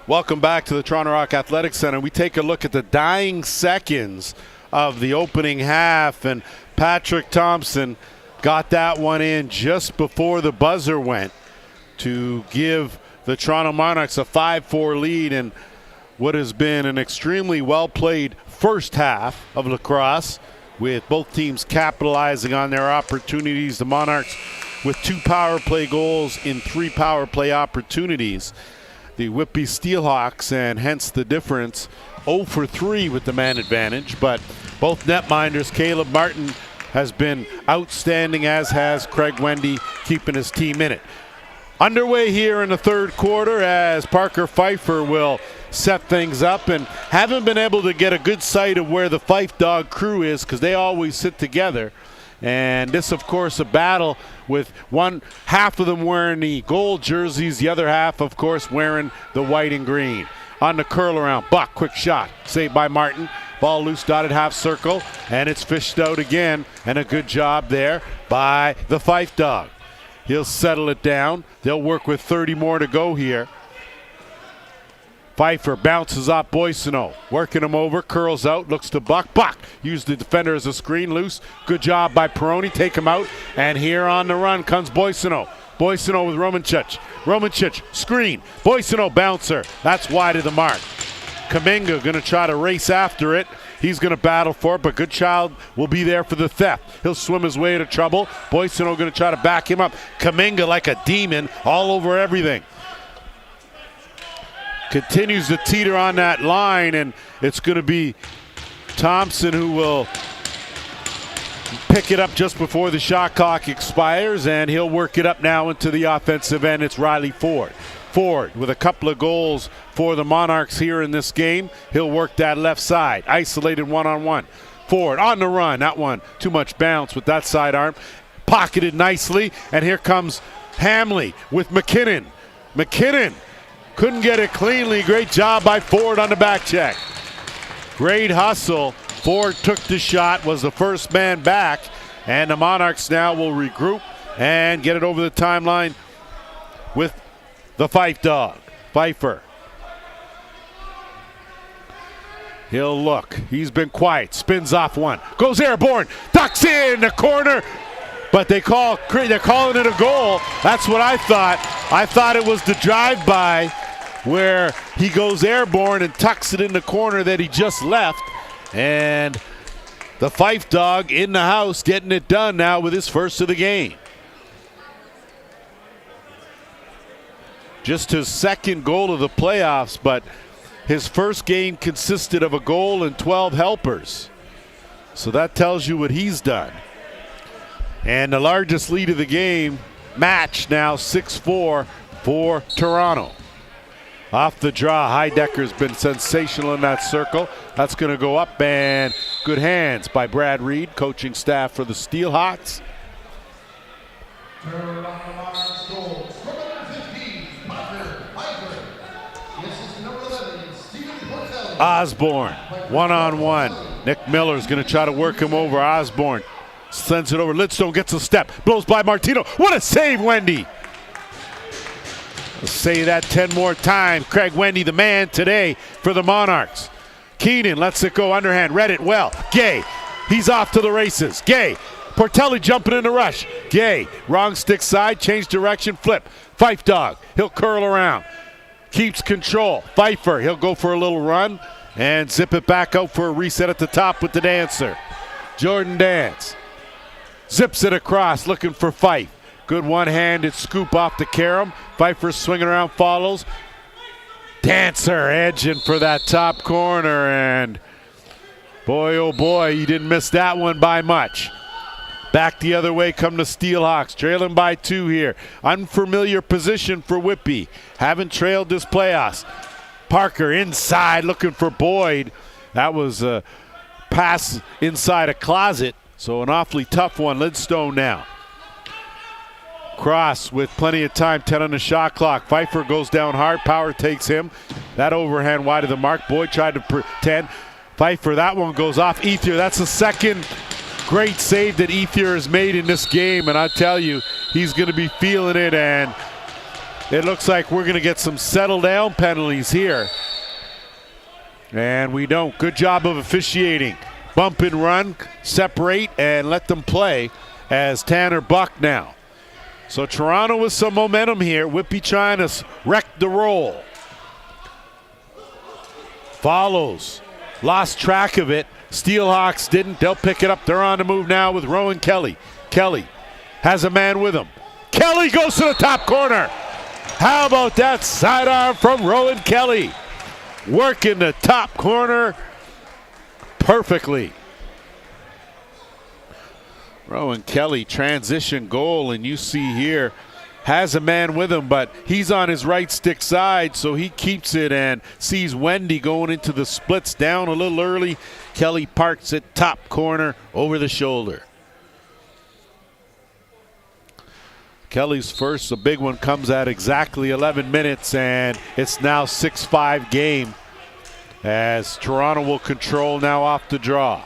Welcome back to the Toronto Rock Athletic Center. We take a look at the dying seconds of the opening half, and Patrick Thompson got that one in just before the buzzer went to give the Toronto Monarchs a 5-4 lead in what has been an extremely well-played first half of lacrosse, with both teams capitalizing on their opportunities. The Monarchs with 2 power play goals in 3 power play opportunities. The Whitby Steelhawks, and hence the difference, 0 for 3 with the man advantage. But both netminders, Caleb Martin has been outstanding, as has Craig Wendy, keeping his team in it. Underway here in the third quarter as Parker Pfeiffer will set things up, and haven't been able to get a good sight of where the Fife Dog crew is because they always sit together. And this, of course, a battle with one half of them wearing the gold jerseys, the other half, of course, wearing the white and green. On the curl around, Buck, quick shot, saved by Martin. Ball loose, dotted half circle, and it's fished out again. And a good job there by the Fife Dog. He'll settle it down. They'll work with 30 more to go here. Pfeiffer bounces off Boissonneau, working him over, curls out, looks to Buck. Buck used the defender as a screen, loose. Good job by Peroni, take him out. And here on the run comes Boissonneau. Boissonneau with Romancic. Romancic, screen. Boissonneau, bouncer. That's wide of the mark. Kaminga going to try to race after it. He's going to battle for it, but Goodchild will be there for the theft. He'll swim his way into trouble. Boissonneau going to try to back him up. Kaminga like a demon all over everything. Continues to teeter on that line, and it's going to be Thompson who will pick it up just before the shot clock expires, and he'll work it up now into the offensive end. It's Riley Ford. Ford with a couple of goals for the Monarchs here in this game. He'll work that left side. Isolated one-on-one. Ford on the run. That one, too much bounce with that sidearm. Pocketed nicely, and here comes Hamley with McKinnon. McKinnon couldn't get it cleanly. Great job by Ford on the back check. Great hustle. Ford took the shot, was the first man back, and the Monarchs now will regroup and get it over the timeline with the Fife Dog. Pfeiffer. He'll look. He's been quiet. Spins off one. Goes airborne. Ducks in the corner. But they're calling it a goal. That's what I thought. I thought it was the drive-by where he goes airborne and tucks it in the corner that he just left. And the Fife Dog in the house getting it done now with his first of the game. Just his second goal of the playoffs, but his first game consisted of a goal and 12 helpers. So that tells you what he's done. And the largest lead of the game, match now 6-4 for Toronto. Off the draw, Heidecker's been sensational in that circle. That's going to go up, and good hands by Brad Reed, coaching staff for the Steelhawks. Osborne, one-on-one. Nick Miller's going to try to work him over. Osborne sends it over. Lidstone gets a step. Blows by Martino. What a save, Wendy. I'll say that 10 more times. Craig Wendy, the man today for the Monarchs. Keenan lets it go underhand. Read it well. Gay. He's off to the races. Gay. Portelli jumping in the rush. Gay. Wrong stick side. Change direction. Flip. Fife Dog. He'll curl around. Keeps control. Pfeiffer. He'll go for a little run and zip it back out for a reset at the top with the dancer. Jordan Dance. Zips it across, looking for Fife. Good one-handed scoop off the carom. Pfeiffer swinging around, follows. Dancer edging for that top corner, and boy, oh boy, he didn't miss that one by much. Back the other way come the Steelhawks, trailing by 2 here. Unfamiliar position for Whitby. Haven't trailed this playoffs. Parker inside looking for Boyd. That was a pass inside a closet. So an awfully tough one. Lidstone now. Cross with plenty of time, 10 on the shot clock. Pfeiffer goes down hard. Power takes him. That overhand wide of the mark. Boyd tried to pretend. Pfeiffer, that one goes off. Ethier, that's the second great save that Ethier has made in this game. And I tell you, he's going to be feeling it. And it looks like we're going to get some settle down penalties here. And we don't. Good job of officiating. Bump and run, separate, and let them play as Tanner Buck now. So Toronto with some momentum here. Whitby trying to wreck the roll. Follows. Lost track of it. Steelhawks didn't. They'll pick it up. They're on the move now with Rowan Kelly. Kelly has a man with him. Kelly goes to the top corner. How about that sidearm from Rowan Kelly? Working the top corner perfectly. Rowan Kelly transition goal, and you see here has a man with him, but he's on his right stick side, so he keeps it and sees Wendy going into the splits down a little early. Kelly parks it top corner over the shoulder. Kelly's first, a big one, comes at exactly 11 minutes, and it's now 6-5 game as Toronto will control now off the draw.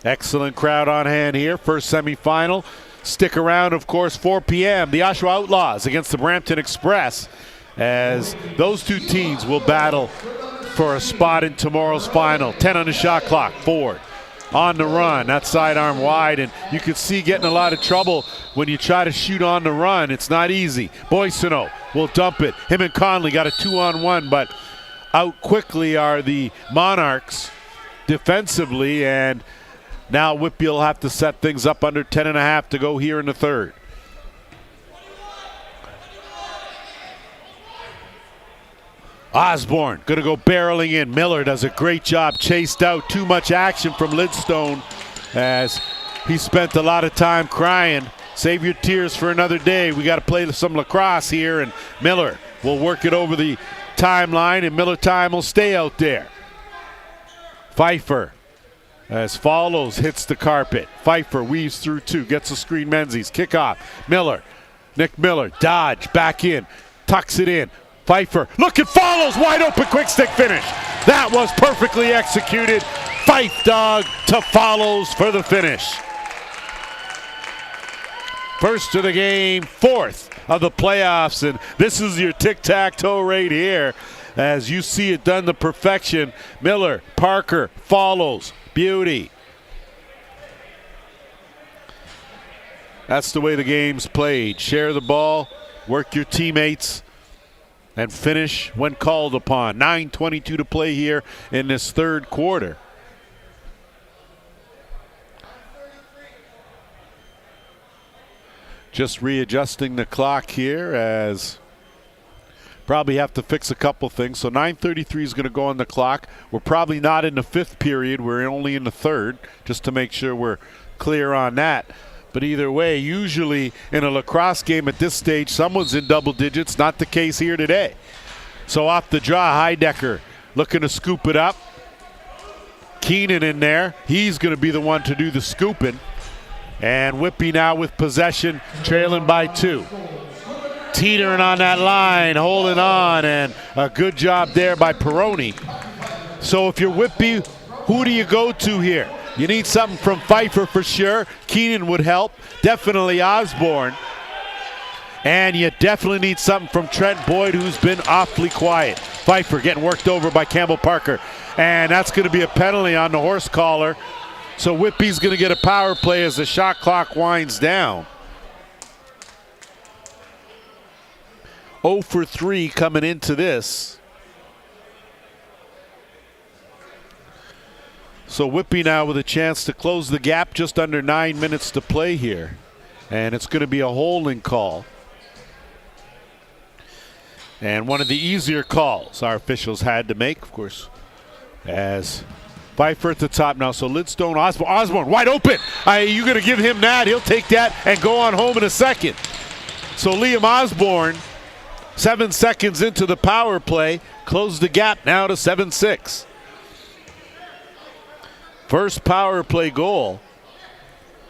Excellent crowd on hand here, first semifinal. Stick around, of course, 4 p.m. The Oshawa Outlaws against the Brampton Express, as those two teams will battle for a spot in tomorrow's final. 10 on the shot clock. Ford on the run. That sidearm wide, and you can see getting a lot of trouble when you try to shoot on the run. It's not easy. Boissonneau will dump it. Him and Conley got a 2-on-1, but out quickly are the Monarchs defensively, and now Whitby will have to set things up under 10.5 to go here in the third. Osborne going to go barreling in. Miller does a great job. Chased out. Too much action from Lidstone as he spent a lot of time crying. Save your tears for another day. We got to play some lacrosse here, and Miller will work it over the timeline, and Miller time will stay out there. Pfeiffer as follows, hits the carpet. Pfeiffer weaves through two, gets a screen. Menzies, kickoff. Miller, Nick Miller, dodge, back in, tucks it in. Pfeiffer, look, it follows, wide open, quick stick finish. That was perfectly executed. Fife dog to follows for the finish. First of the game, fourth of the playoffs, and this is your tic-tac-toe right here as you see it done to perfection. Miller, Parker, follows, beauty. That's the way the game's played. Share the ball, work your teammates, and finish when called upon. 9:22 to play here in this third quarter. Just readjusting the clock here as probably have to fix a couple things. So 9:33 is going to go on the clock. We're probably not in the fifth period. We're only in the third, just to make sure we're clear on that. But either way, usually in a lacrosse game at this stage, someone's in double digits. Not the case here today. So off the draw, Heidecker looking to scoop it up. Keenan in there. He's going to be the one to do the scooping. And Whitby now with possession, trailing by 2. Teetering on that line, holding on, and a good job there by Peroni. So if you're Whitby, who do you go to here? You need something from Pfeiffer for sure. Keenan would help. Definitely Osborne. And you definitely need something from Trent Boyd, who's been awfully quiet. Pfeiffer getting worked over by Campbell Parker. And that's going to be a penalty on the horse collar. So Whitby's going to get a power play as the shot clock winds down. 0 for 3 coming into this. So Whitby now with a chance to close the gap, just under 9 minutes to play here. And it's going to be a holding call. And one of the easier calls our officials had to make, of course, as Pfeiffer at the top now. So Lidstone, Osborne wide open. You're going to give him that. He'll take that and go on home in a second. So Liam Osborne, 7 seconds into the power play, closed the gap now to 7-6. First power play goal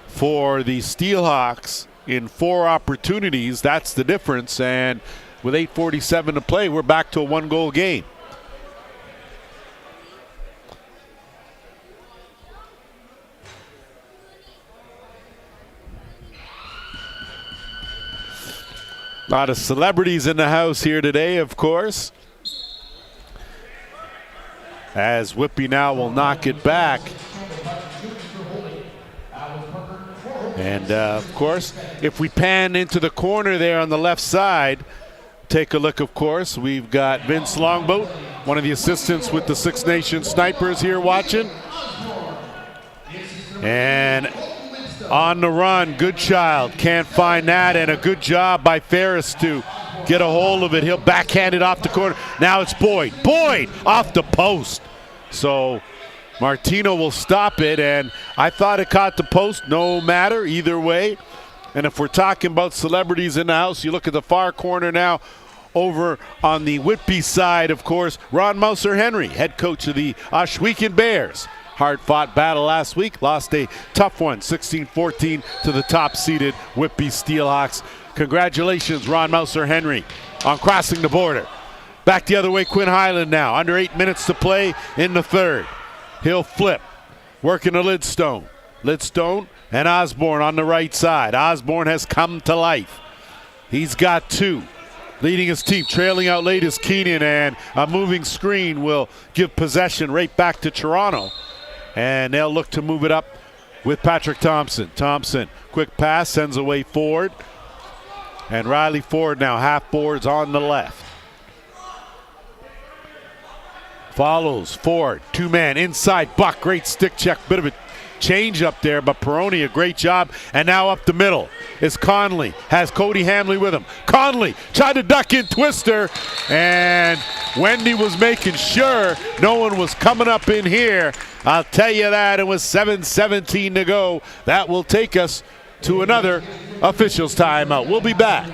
for the Steelhawks in 4 opportunities. That's the difference. And with 8:47 to play, we're back to a 1-goal game. A lot of celebrities in the house here today, of course. As Whitby now will knock it back. And of course, if we pan into the corner there on the left side, take a look, of course. We've got Vince Longboat, one of the assistants with the Six Nations Snipers here watching. And on the run, Goodchild can't find that, and a good job by Ferris to get a hold of it. He'll backhand it off the corner. Now it's Boyd. Boyd off the post. So Martino will stop it, and I thought it caught the post. No matter, either way. And if we're talking about celebrities in the house, you look at the far corner now. Over on the Whitby side, of course, Ron Mouser-Henry, head coach of the Ohsweken Bears. Hard-fought battle last week, lost a tough one, 16-14 to the top-seeded Whitby Steelhawks. Congratulations, Ron Mouser-Henry, on crossing the border. Back the other way, Quinn Highland now, under 8 minutes to play in the third. He'll flip, working to Lidstone. Lidstone and Osborne on the right side. Osborne has come to life. He's got two. Leading his team, trailing out late is Keenan, and a moving screen will give possession right back to Toronto. And they'll look to move it up with Patrick Thompson. Thompson, quick pass, sends away Ford. And Riley Ford now half boards on the left. Follows Ford, two-man inside, Buck, great stick check, bit of a change up there, but Peroni, a great job. And now up the middle is Conley, has Cody Hamley with him. Conley tried to duck in Twister, and Wendy was making sure no one was coming up in here. I'll tell you that. It was 7:17 to go. That will take us to another officials timeout. We'll be back.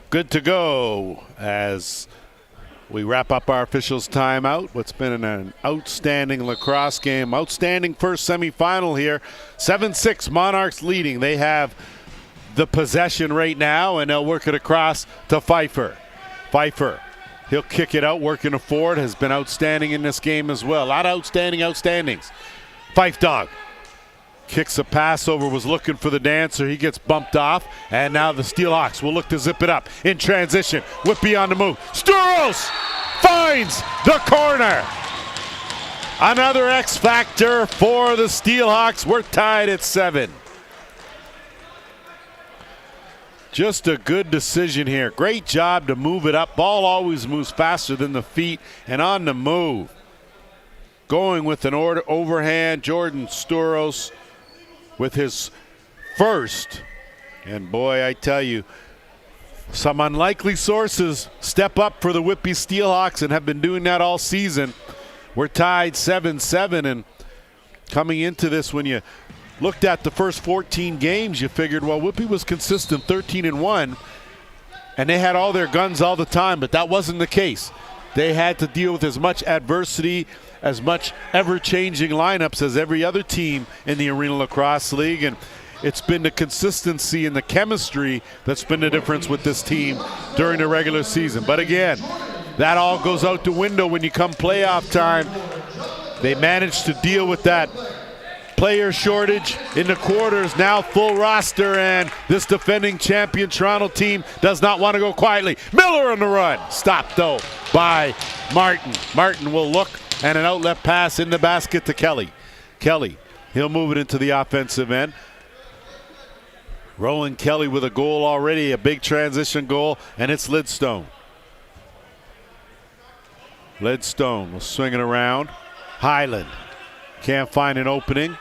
Good to go as we wrap up our officials timeout. What's been an outstanding lacrosse game. Outstanding first semifinal here. 7-6 Monarchs leading. They have the possession right now, and they'll work it across to Pfeiffer. Pfeiffer, he'll kick it out, working to Ford. Has been outstanding in this game as well. A lot of outstandings. Fife Dog kicks a pass over, was looking for the dancer. He gets bumped off, and now the Steelhawks will look to zip it up in transition. Whitby on the move. Sturls finds the corner. Another X factor for the Steelhawks. We're tied at 7. Just a good decision here. Great job to move it up. Ball always moves faster than the feet, and on the move. Going with an overhand, Jordan Sturos with his first. And boy, I tell you, some unlikely sources step up for the Whitby Steelhawks and have been doing that all season. We're tied 7-7, and coming into this, when you looked at the first 14 games, you figured, well, Whitby was consistent 13-1, and they had all their guns all the time, but that wasn't the case. They had to deal with as much adversity, as much ever-changing lineups as every other team in the Arena Lacrosse League, and it's been the consistency and the chemistry that's been the difference with this team during the regular season. But again, that all goes out the window when you come playoff time. They managed to deal with that player shortage in the quarters, now full roster, and this defending champion Toronto team does not want to go quietly. Miller on the run, stopped though by Martin. Martin will look, and an outlet pass in the basket to Kelly. Kelly, he'll move it into the offensive end. Roland Kelly with a goal already, a big transition goal, and it's Lidstone. Lidstone will swing it around. Highland can't find an opening.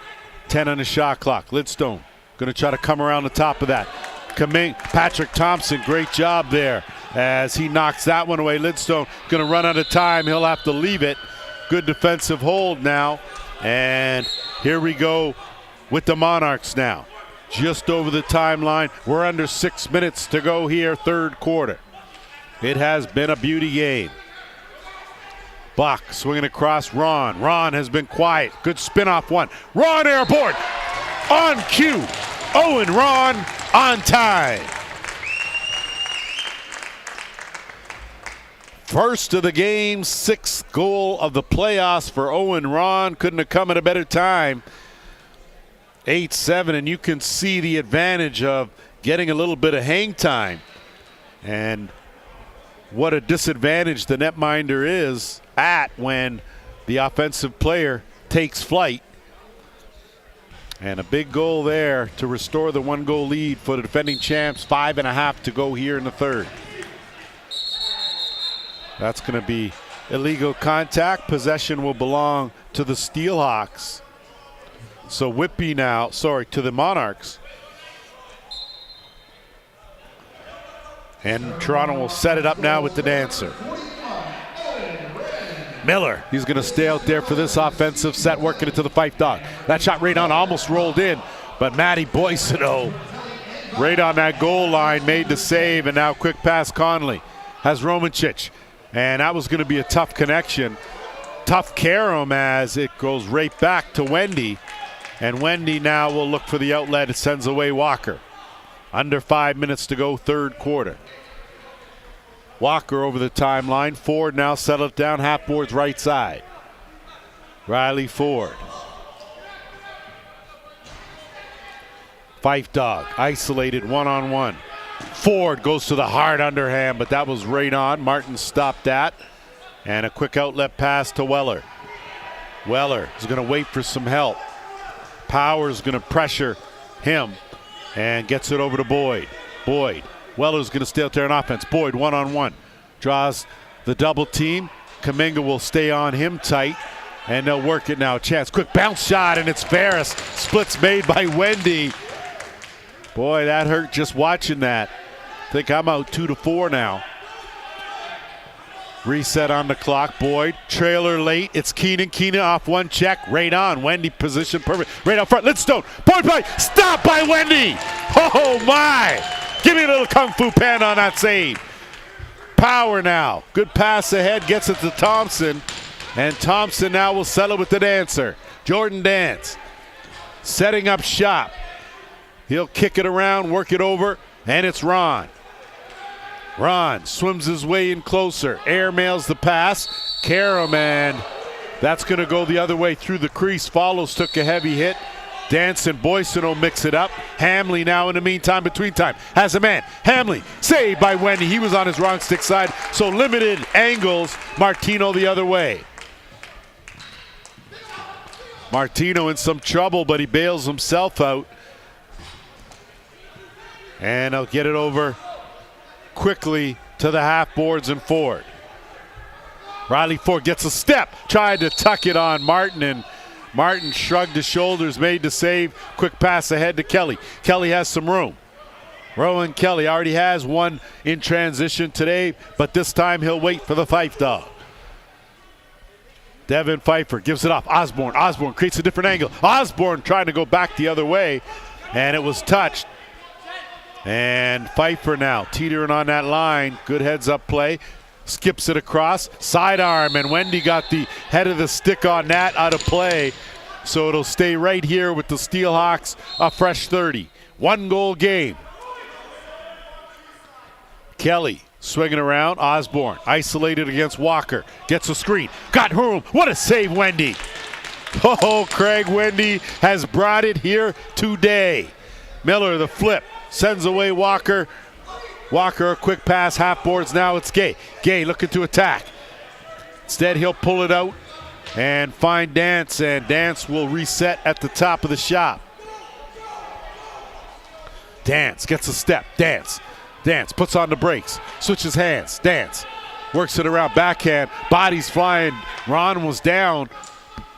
10 on the shot clock. Lidstone going to try to come around the top of that. Patrick Thompson, great job there as he knocks that one away. Lidstone going to run out of time. He'll have to leave it. Good defensive hold now. And here we go with the Monarchs now. Just over the timeline. We're under 6 minutes to go here, third quarter. It has been a beauty game. Buck swinging across Ron. Ron has been quiet. Good spin off one. Ron airborne. On cue. Owen Ron on time. First of the game, sixth goal of the playoffs for Owen Ron. Couldn't have come at a better time. 8-7, and you can see the advantage of getting a little bit of hang time. And what a disadvantage the netminder is at when the offensive player takes flight. And a big goal there to restore the 1-goal lead for the defending champs. 5.5 to go here in the third. That's going to be illegal contact. Possession will belong to the Steelhawks. So Whitby now, to the Monarchs. And Toronto will set it up now with the dancer. Miller, he's going to stay out there for this offensive set, working it to the Fife dog. That shot right on, almost rolled in, but Matty Boyciano right on that goal line made the save, and now quick pass Conley has Romancic. And that was going to be a tough connection. Tough carom as it goes right back to Wendy. And Wendy now will look for the outlet. It sends away Walker. Under 5 minutes to go, third quarter. Walker over the timeline. Ford now settled down, half boards right side. Riley Ford. Fife dog isolated one-on-one. Ford goes to the hard underhand, but that was right on. Martin stopped that. And a quick outlet pass to Weller. Weller is going to wait for some help. Power's going to pressure him and gets it over to Boyd. Boyd. Weller's going to stay out there on offense. Boyd one-on-one. Draws the double team. Kaminga will stay on him tight. And they'll work it now. Chance. Quick bounce shot, and it's Ferris. Splits made by Wendy. Boy, that hurt just watching that. I think I'm out 2-4 now. Reset on the clock. Boyd, trailer late. It's Keenan. Keenan off one check. Right on. Wendy position perfect. Right out front. Lidstone. Point play. Stop by Wendy. Oh, my. Give me a little Kung Fu Pan on that save. Power now. Good pass ahead. Gets it to Thompson. And Thompson now will settle with the dancer. Jordan Dance. Setting up shop. He'll kick it around, work it over, and it's Ron. Ron swims his way in closer. Airmails the pass. Karam, and that's going to go the other way through the crease. Follows, took a heavy hit. Dance and Boyson will mix it up. Hamley now in the meantime, between time, has a man. Hamley, saved by Wendy. He was on his wrong stick side, so limited angles. Martino the other way. Martino in some trouble, but he bails himself out. And I'll get it over quickly to the half boards and Ford. Riley Ford gets a step, tried to tuck it on Martin, and Martin shrugged his shoulders, made the save. Quick pass ahead to Kelly. Kelly has some room. Rowan Kelly already has one in transition today, but this time he'll wait for the Fife dog. Devin Pfeiffer gives it off. Osborne. Osborne creates a different angle. Osborne trying to go back the other way, and it was touched. And Pfeiffer now teetering on that line. Good heads-up play. Skips it across. Sidearm, and Wendy got the head of the stick on that out of play. So it'll stay right here with the Steelhawks, a fresh 30. 1-goal game. Kelly swinging around. Osborne isolated against Walker. Gets a screen. Got room. What a save, Wendy. Oh, Craig Wendy has brought it here today. Miller, the flip. Sends away Walker. Walker, a quick pass, half boards. Now it's Gay. Gay looking to attack. Instead, he'll pull it out and find Dance, and Dance will reset at the top of the shop. Dance gets a step. Dance puts on the brakes. Switches hands. Dance works it around backhand, bodies flying. Ron was down,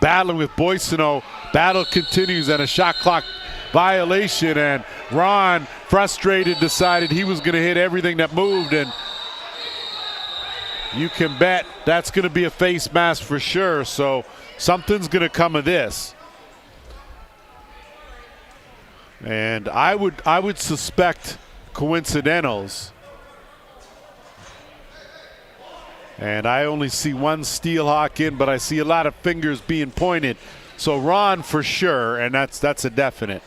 battling with Boissonneau. Battle continues and a shot clock violation, and Ron, frustrated, decided he was going to hit everything that moved, and you can bet that's going to be a face mask for sure, so something's going to come of this. And I would suspect coincidentals. And I only see one Steelhawk in, but I see a lot of fingers being pointed. So Ron for sure, and that's a definite.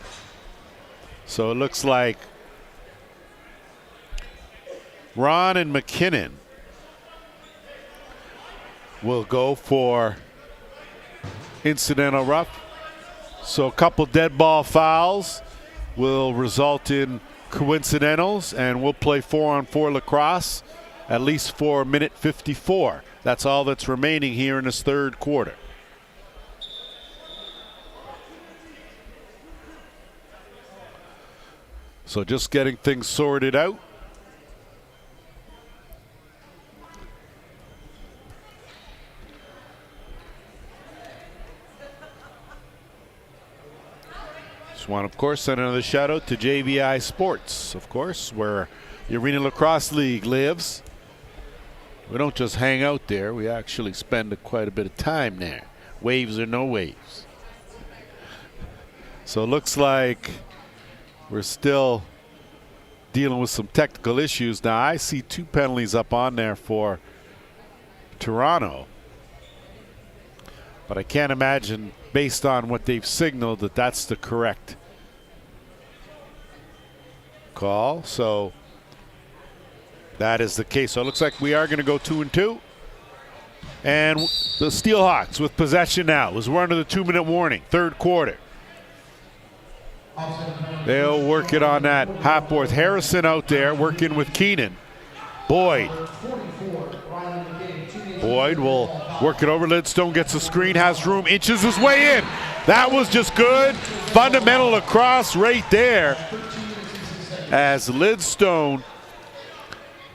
So it looks like Ron and McKinnon will go for incidental rough. So a couple dead ball fouls will result in coincidentals, and we'll play 4-on-4 lacrosse at least for a minute 54. That's all that's remaining here in this third quarter. So just getting things sorted out. Just want, of course, send another shout out to JVI Sports, of course, where the Arena Lacrosse League lives. We don't just hang out there, we actually spend quite a bit of time there. Waves or no waves. So it looks like we're still dealing with some technical issues. Now I see 2 penalties up on there for Toronto, but I can't imagine, based on what they've signaled, that that's the correct call. So that is the case. So it looks like we are going to go 2-2. And the Steelhawks with possession now. It was run to the 2-minute warning, third quarter. They'll work it on that half-board. Harrison out there working with Keenan. Boyd will work it over. Lidstone gets the screen, has room, inches his way in. That was just good. Fundamental lacrosse right there, as Lidstone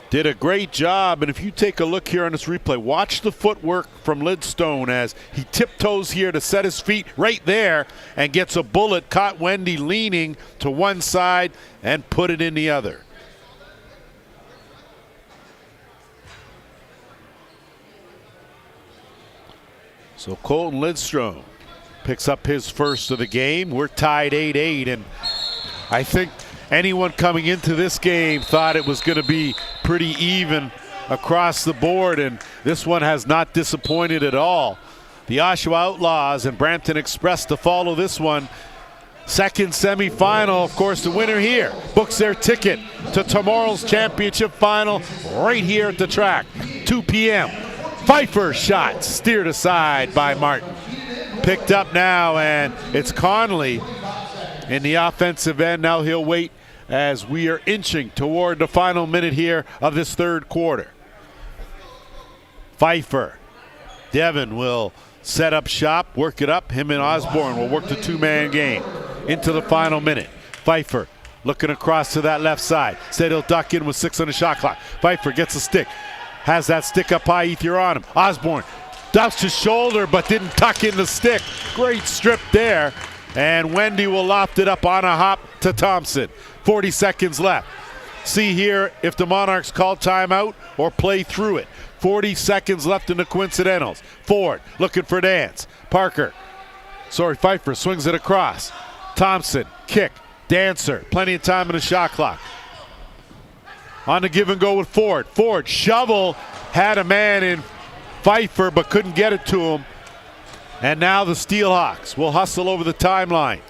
did a great job. And if you take a look here on this replay, watch the footwork from Lidstone as he tiptoes here to set his feet right there and gets a bullet, caught Wendy leaning to one side and put it in the other. So Colton Lidstone picks up his first of the game. We're tied 8-8, and I think anyone coming into this game thought it was going to be pretty even across the board, and this one has not disappointed at all. The Oshawa Outlaws and Brampton Express to follow this one. Second semifinal, of course, the winner here books their ticket to tomorrow's championship final right here at the track, 2 p.m. Pfeiffer shot steered aside by Martin. Picked up now, and it's Conley in the offensive end. Now he'll wait as we are inching toward the final minute here of this third quarter. Pfeiffer. Devin will set up shop, work it up. Him and Osborne will work the 2-man game into the final minute. Pfeiffer looking across to that left side. Said he'll duck in with 6 on the shot clock. Pfeiffer gets a stick. Has that stick up high, Ether on him. Osborne ducks his shoulder but didn't tuck in the stick. Great strip there. And Wendy will loft it up on a hop to Thompson. 40 seconds left. See here if the Monarchs call timeout or play through it. 40 seconds left in the coincidentals. Ford looking for Dance. Pfeiffer swings it across. Thompson, kick, Dancer. Plenty of time in the shot clock. On the give and go with Ford. Ford, shovel, had a man in Pfeiffer but couldn't get it to him. And now the Steelhawks will hustle over the timeline.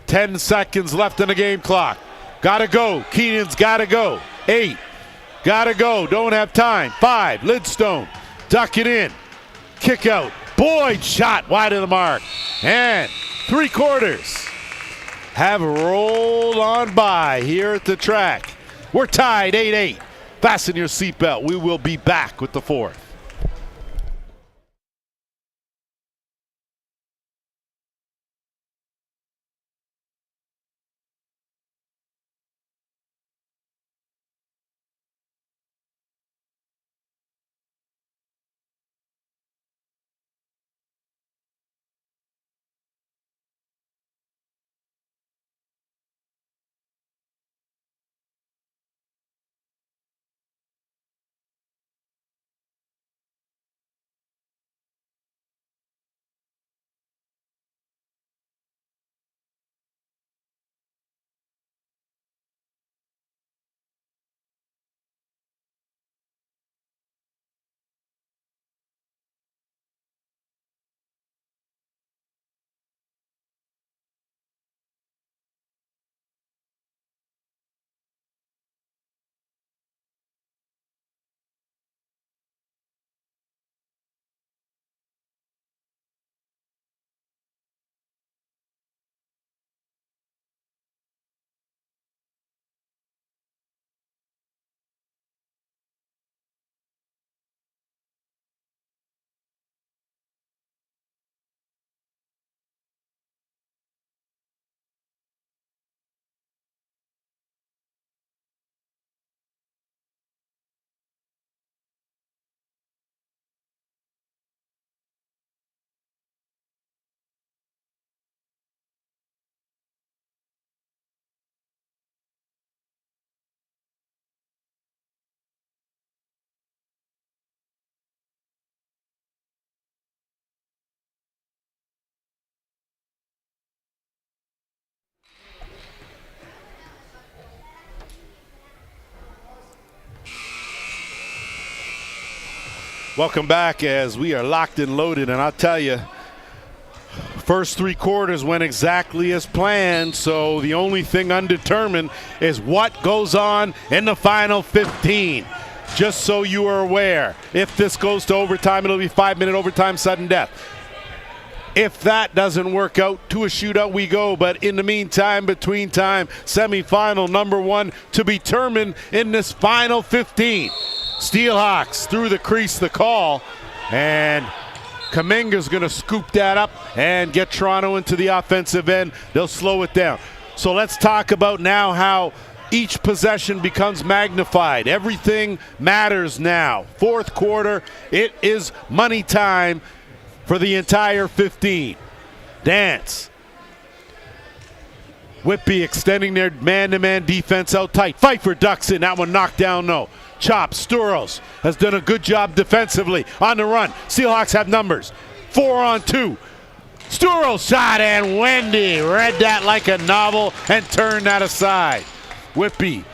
10 seconds left in the game clock. Gotta go. Keenan's gotta go. 8. Gotta go. Don't have time. 5. Lidstone. Duck it in. Kick out. Boyd shot wide of the mark. And 3 quarters have rolled on by here at the track. We're tied 8-8. Fasten your seatbelt. We will be back with the fourth. Welcome back as we are locked and loaded, and I'll tell you, first 3 quarters went exactly as planned, so the only thing undetermined is what goes on in the final 15. Just so you are aware, if this goes to overtime, it'll be 5-minute overtime sudden death. If that doesn't work out, to a shootout we go. But in the meantime, between time, semifinal number 1 to be determined in this final 15. Steelhawks through the crease, the call, and Kaminga's going to scoop that up and get Toronto into the offensive end. They'll slow it down. So let's talk about now how each possession becomes magnified. Everything matters now. Fourth quarter, it is money time for the entire 15. Dance. Whitby extending their man-to-man defense out tight. Pfeiffer ducks in. That one knocked down, no. Chop. Sturos has done a good job defensively on the run. Steelhawks have numbers. 4-on-2. Sturos shot, and Wendy read that like a novel and turned that aside. Whitby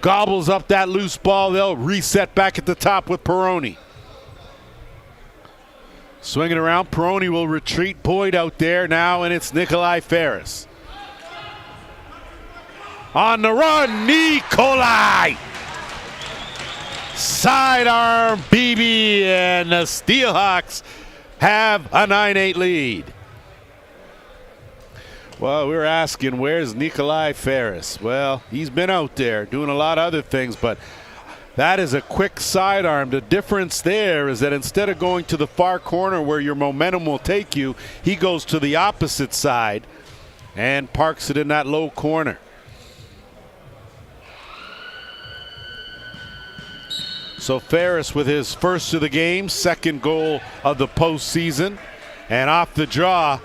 gobbles up that loose ball. They'll reset back at the top with Peroni. Swinging around, Peroni will retreat. Boyd out there now, and it's Nikolai Ferris. On the run, Nikolai! Sidearm BB, and the Steelhawks have a 9-8 lead. Well, we were asking, where's Nikolai Ferris? Well, he's been out there doing a lot of other things, but that is a quick sidearm. The difference there is that instead of going to the far corner where your momentum will take you, he goes to the opposite side and parks it in that low corner. So Ferris with his first of the game, second goal of the postseason, and off the draw.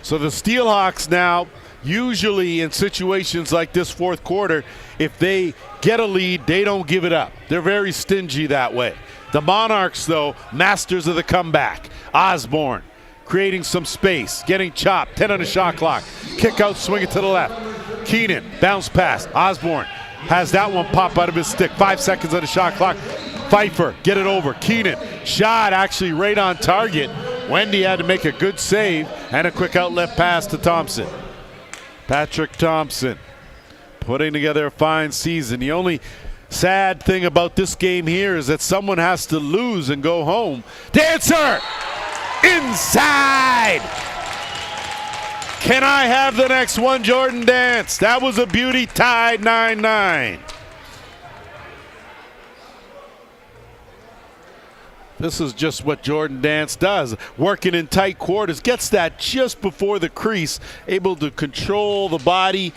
So the Steelhawks now, usually in situations like this fourth quarter, if they get a lead, they don't give it up. They're very stingy that way. The Monarchs, though, masters of the comeback. Osborne creating some space, getting chopped, 10 on the shot clock. Kick out, swing it to the left. Keenan, bounce pass. Osborne has that one pop out of his stick. 5 seconds on the shot clock. Pfeiffer, get it over. Keenan, shot actually right on target. Wendy had to make a good save and a quick outlet pass to Thompson. Patrick Thompson putting together a fine season. The only sad thing about this game here is that someone has to lose and go home. Dancer! Inside! Can I have the next one, Jordan Dance? That was a beauty, tied 9-9. This is just what Jordan Dance does, working in tight quarters, gets that just before the crease, able to control the body,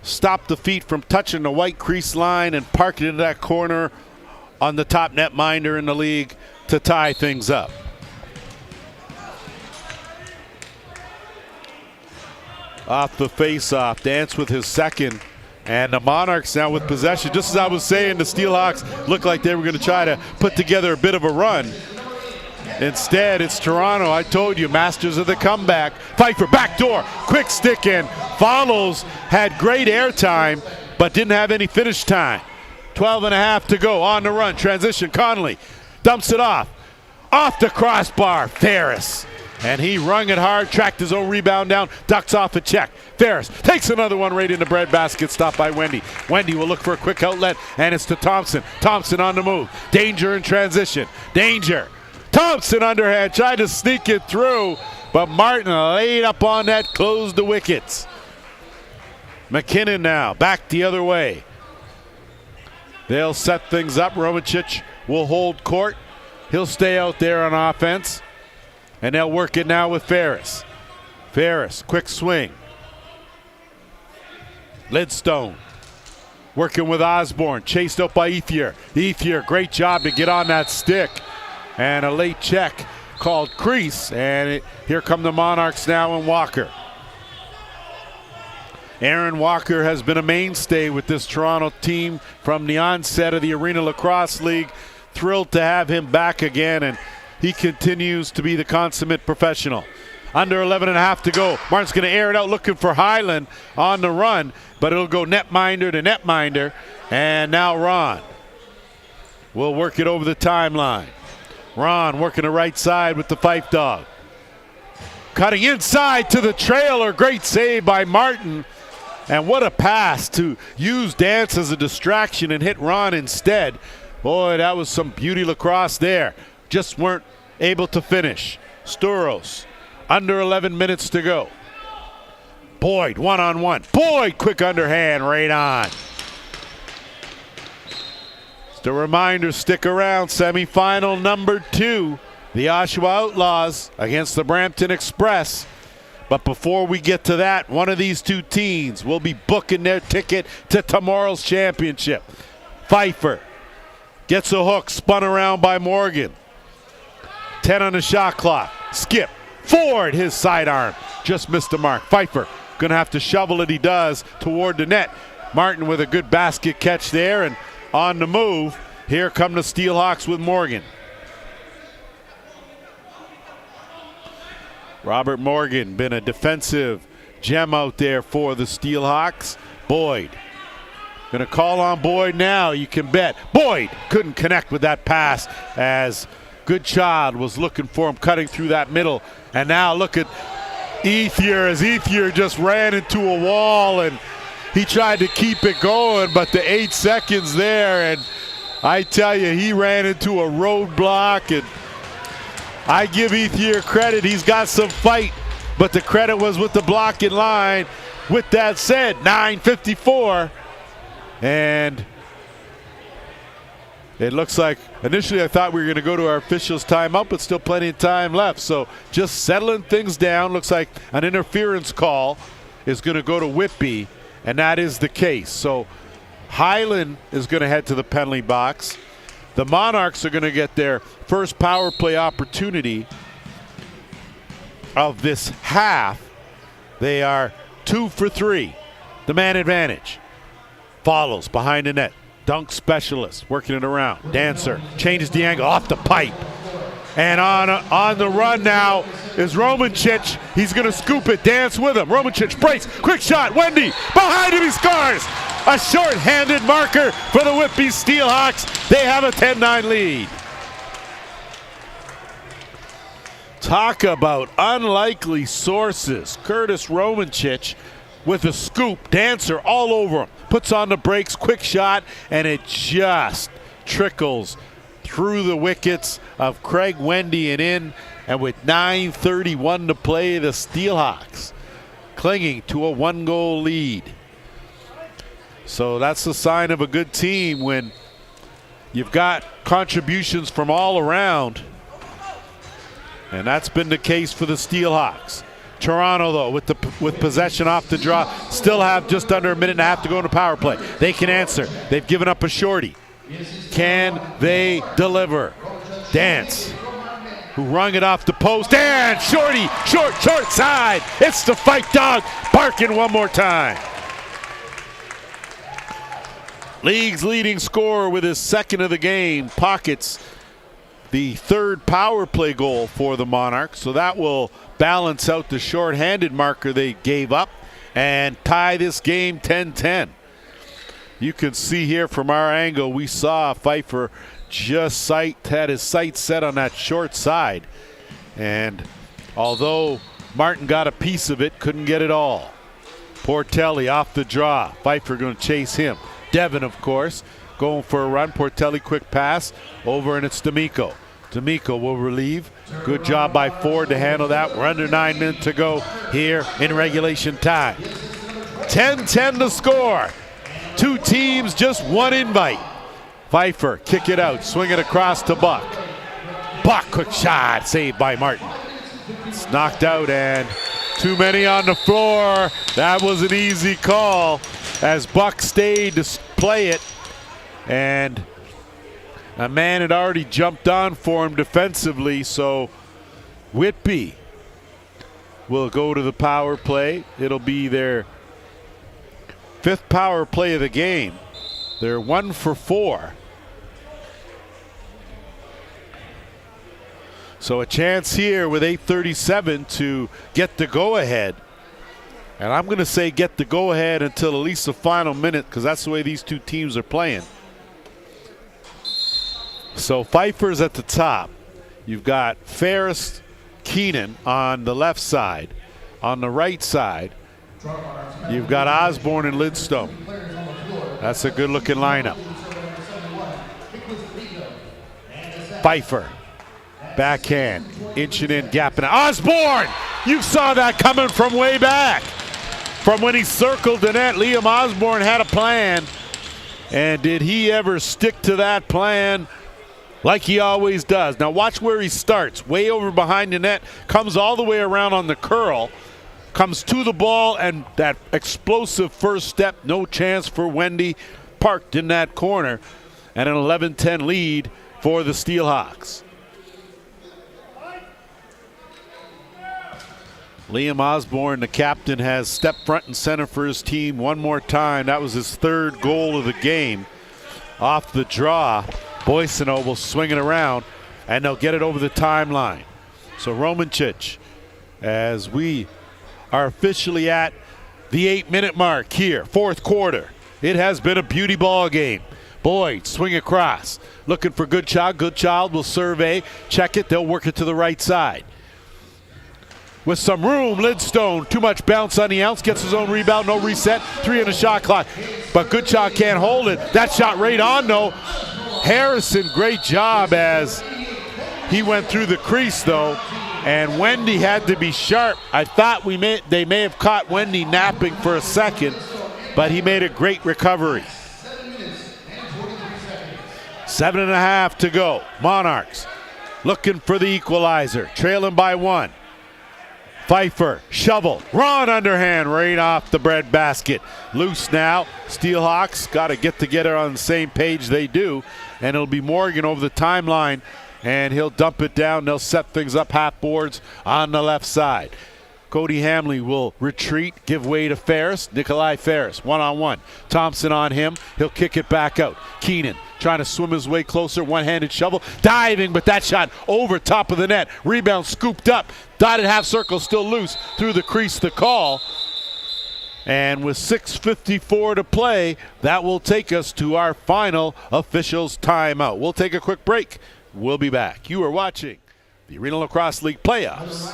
stop the feet from touching the white crease line, and park it into that corner on the top netminder in the league to tie things up. Off the face-off, Dance with his second. And the Monarchs now with possession. Just as I was saying, the Steelhawks looked like they were going to try to put together a bit of a run. Instead, it's Toronto. I told you, masters of the comeback. Pfeiffer, backdoor, quick stick in. Follows, had great airtime, but didn't have any finish time. 12.5 to go on the run. Transition, Conley dumps it off. Off the crossbar, Ferris. And he wrung it hard, tracked his own rebound down, ducks off a check. Ferris takes another one right in the breadbasket, stopped by Wendy. Wendy will look for a quick outlet, and it's to Thompson. Thompson on the move. Danger in transition. Danger. Thompson underhand, tried to sneak it through, but Martin laid up on that, closed the wickets. McKinnon now, back the other way. They'll set things up. Romicic will hold court. He'll stay out there on offense. And they'll work it now with Ferris. Ferris, quick swing. Lidstone working with Osborne, chased up by Ethier. Ethier, great job to get on that stick. And a late check called crease. And here come the Monarchs now and Walker. Aaron Walker has been a mainstay with this Toronto team from the onset of the Arena Lacrosse League. Thrilled to have him back again, and he continues to be the consummate professional. Under 11.5 to go. Martin's going to air it out looking for Highland on the run, but it'll go netminder to netminder. And now Ron will work it over the timeline. Ron working the right side with the Fife dog. Cutting inside to the trailer. Great save by Martin. And what a pass to use Dance as a distraction and hit Ron instead. Boy, that was some beauty lacrosse there. Just weren't able to finish. Sturos, under 11 minutes to go. Boyd, one-on-one. Boyd, quick underhand, right on. Just a reminder, stick around. Semifinal number 2. The Oshawa Outlaws against the Brampton Express. But before we get to that, one of these two teams will be booking their ticket to tomorrow's championship. Pfeiffer gets a hook, spun around by Morgan. 10 on the shot clock. Skip. Ford, his sidearm. Just missed the mark. Pfeiffer gonna have to shovel it, he does, toward the net. Martin with a good basket catch there, and on the move, here come the Steelhawks with Morgan. Robert Morgan, been a defensive gem out there for the Steelhawks. Boyd, gonna call on Boyd now, you can bet. Boyd couldn't connect with that pass as Goodchild was looking for him, cutting through that middle. And now look at Ethier, as Ethier just ran into a wall and he tried to keep it going, but the 8 seconds there, and I tell you, he ran into a roadblock. And I give Ethier credit, he's got some fight, but the credit was with the blocking line. With that said, 9:54, and it looks like initially I thought we were going to go to our officials' timeout, but still plenty of time left. So just settling things down. Looks like an interference call is going to go to Whitby, and that is the case. So Highland is going to head to the penalty box. The Monarchs are going to get their first power play opportunity of this half. They are 2 for 3. The man advantage. Follows behind the net. Dunk specialist working it around. Dancer changes the angle off the pipe. And on the run now is Romancic. He's going to scoop it. Dance with him. Romancic breaks. Quick shot. Wendy behind him. He scores. A short-handed marker for the Whitby Steelhawks. They have a 10-9 lead. Talk about unlikely sources. Curtis Romancic with a scoop. Dancer all over him. Puts on the brakes. Quick shot. And it just trickles through the wickets of Craig Wendy and in. And with 9:31 to play, the Steelhawks clinging to a 1-goal lead. So that's the sign of a good team when you've got contributions from all around. And that's been the case for the Steelhawks. Toronto, though, with possession off the draw, still have just under a minute and a half to go into power play. They can answer. They've given up a shorty. Can they deliver? Dance, who rung it off the post. And shorty, short side. It's the Fife dog barking one more time. League's leading scorer with his second of the game pockets the third power play goal for the Monarchs. So that will balance out the short-handed marker they gave up and tie this game 10-10. You can see here from our angle, we saw Pfeiffer just had his sights set on that short side. And although Martin got a piece of it, couldn't get it all. Portelli off the draw. Pfeiffer going to chase him. Devin, of course, going for a run. Portelli quick pass over, and it's D'Amico. D'Amico will relieve. Good job by Ford to handle that. We're under 9 minutes to go here in regulation time. 10-10 to score. Two teams, just one invite. Pfeiffer, kick it out, swing it across to Buck. Buck, quick shot, saved by Martin. It's knocked out and too many on the floor. That was an easy call as Buck stayed to play it. And a man had already jumped on for him defensively, so Whitby will go to the power play. It'll be their fifth power play of the game. They're 1 for 4. So a chance here with 8:37 to get the go-ahead. And I'm going to say get the go-ahead until at least the final minute, because that's the way these two teams are playing. So Pfeiffer's at the top. You've got Ferris, Keenan on the left side. On the right side, you've got Osborne and Lidstone. That's a good-looking lineup. Pfeiffer, backhand, inching in, gapping out. Osborne! You saw that coming from way back. From when he circled the net, Liam Osborne had a plan. And did he ever stick to that plan like he always does? Now watch where he starts. Way over behind the net, comes all the way around on the curl, comes to the ball, and that explosive first step, no chance for Wendy, parked in that corner, and an 11-10 lead for the Steelhawks. Liam Osborne, the captain, has stepped front and center for his team one more time. That was his third goal of the game. Off the draw, Boycino will swing it around, and they'll get it over the timeline. So Romancic, as we are officially at the 8-minute mark here, fourth quarter. It has been a beauty ball game. Boyd, swing across, looking for Goodchild. Goodchild will survey, check it, they'll work it to the right side. With some room, Lidstone, too much bounce on the ounce, gets his own rebound, no reset, 3 in the shot clock. But Goodchild can't hold it. That shot right on, though. Harrison, great job as he went through the crease, though. And Wendy had to be sharp. I thought they may have caught Wendy napping for a second, but he made a great recovery. 7.5 to go. Monarchs looking for the equalizer, trailing by 1. Pfeiffer, shovel, run underhand right off the breadbasket. Loose now. Steelhawks got to get together on the same page they do, and it'll be Morgan over the timeline, and he'll dump it down. They'll set things up half boards on the left side. Cody Hamley will retreat, give way to Ferris. Nikolai Ferris, one-on-one. Thompson on him. He'll kick it back out. Keenan trying to swim his way closer. One-handed shovel. Diving, but that shot over top of the net. Rebound scooped up. Dotted half circle still loose. Through the crease, the call. And with 6:54 to play, that will take us to our final officials timeout. We'll take a quick break. We'll be back. You are watching the Arena Lacrosse League playoffs.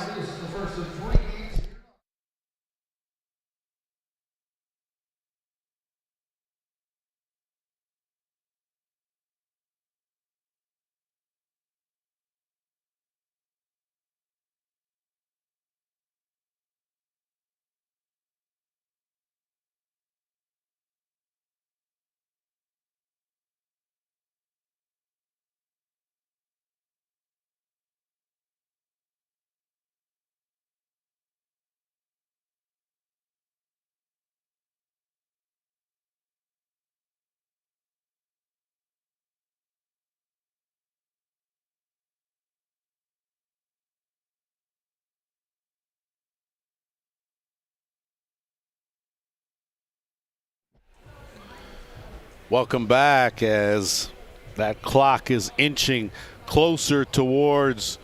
Welcome back as that clock is inching closer towards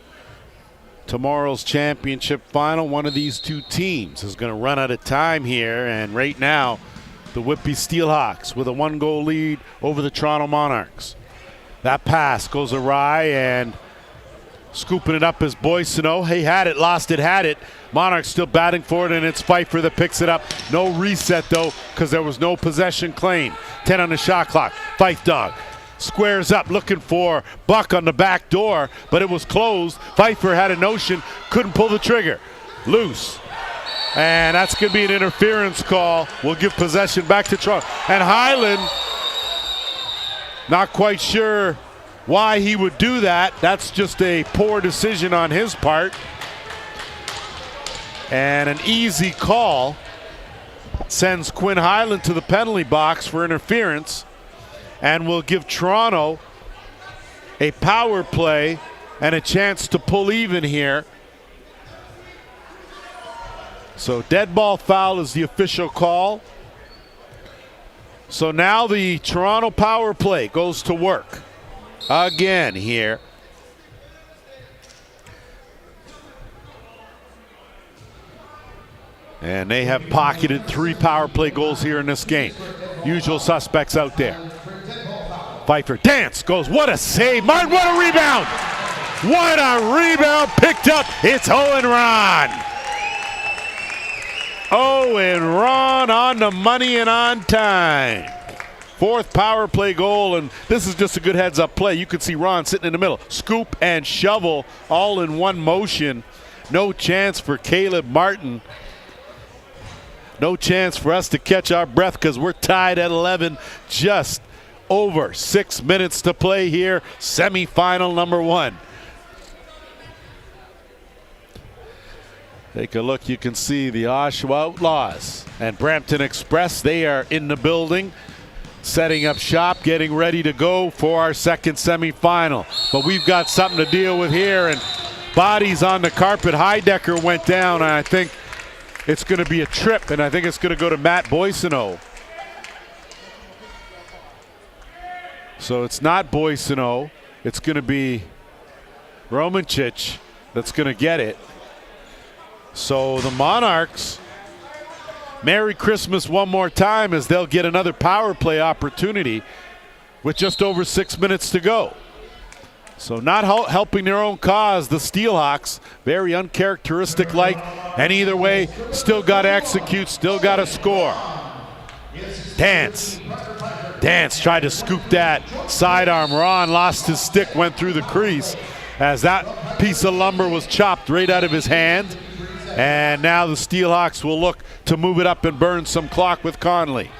tomorrow's championship final. One of these two teams is going to run out of time here, and right now the Whitby Steelhawks with a 1-goal lead over the Toronto Monarchs. That pass goes awry, and scooping it up is Boycino. He had it, lost it, had it. Monarchs still batting for it, and it's Pfeiffer that picks it up. No reset, though, because there was no possession claim. 10 on the shot clock. Fife Dog squares up, looking for Buck on the back door, but it was closed. Pfeiffer had a notion, couldn't pull the trigger. Loose. And that's going to be an interference call. We'll give possession back to Toronto. And Highland, not quite sure why he would do that. That's just a poor decision on his part. And an easy call sends Quinn Highland to the penalty box for interference, and will give Toronto a power play and a chance to pull even here. So dead ball foul is the official call. So now the Toronto power play goes to work again here. And they have pocketed 3 power play goals here in this game. Usual suspects out there. Pfeiffer, dance, goes, what a save. Martin, what a rebound. What a rebound picked up. It's Owen Ron. Owen Ron on the money and on time. Fourth power play goal, and this is just a good heads-up play. You could see Ron sitting in the middle. Scoop and shovel all in one motion. No chance for Caleb Martin. No chance for us to catch our breath because we're tied at 11. Just over 6 minutes to play here. Semifinal number 1. Take a look. You can see the Oshawa Outlaws and Brampton Express. They are in the building, setting up shop, getting ready to go for our second semifinal. But we've got something to deal with here, and bodies on the carpet. Heidecker went down, and I think it's going to be a trip, and I think it's going to go to Matt Boissonneau. So it's not Boissonneau. It's going to be Romancic that's going to get it. So the Monarchs, Merry Christmas one more time, as they'll get another power play opportunity with just over 6 minutes to go. So not helping their own cause, the Steelhawks, very uncharacteristic like, and either way, still got to execute, still got to score. Dance tried to scoop that sidearm. Ron lost his stick, went through the crease as that piece of lumber was chopped right out of his hand. And now the Steelhawks will look to move it up and burn some clock with Conley.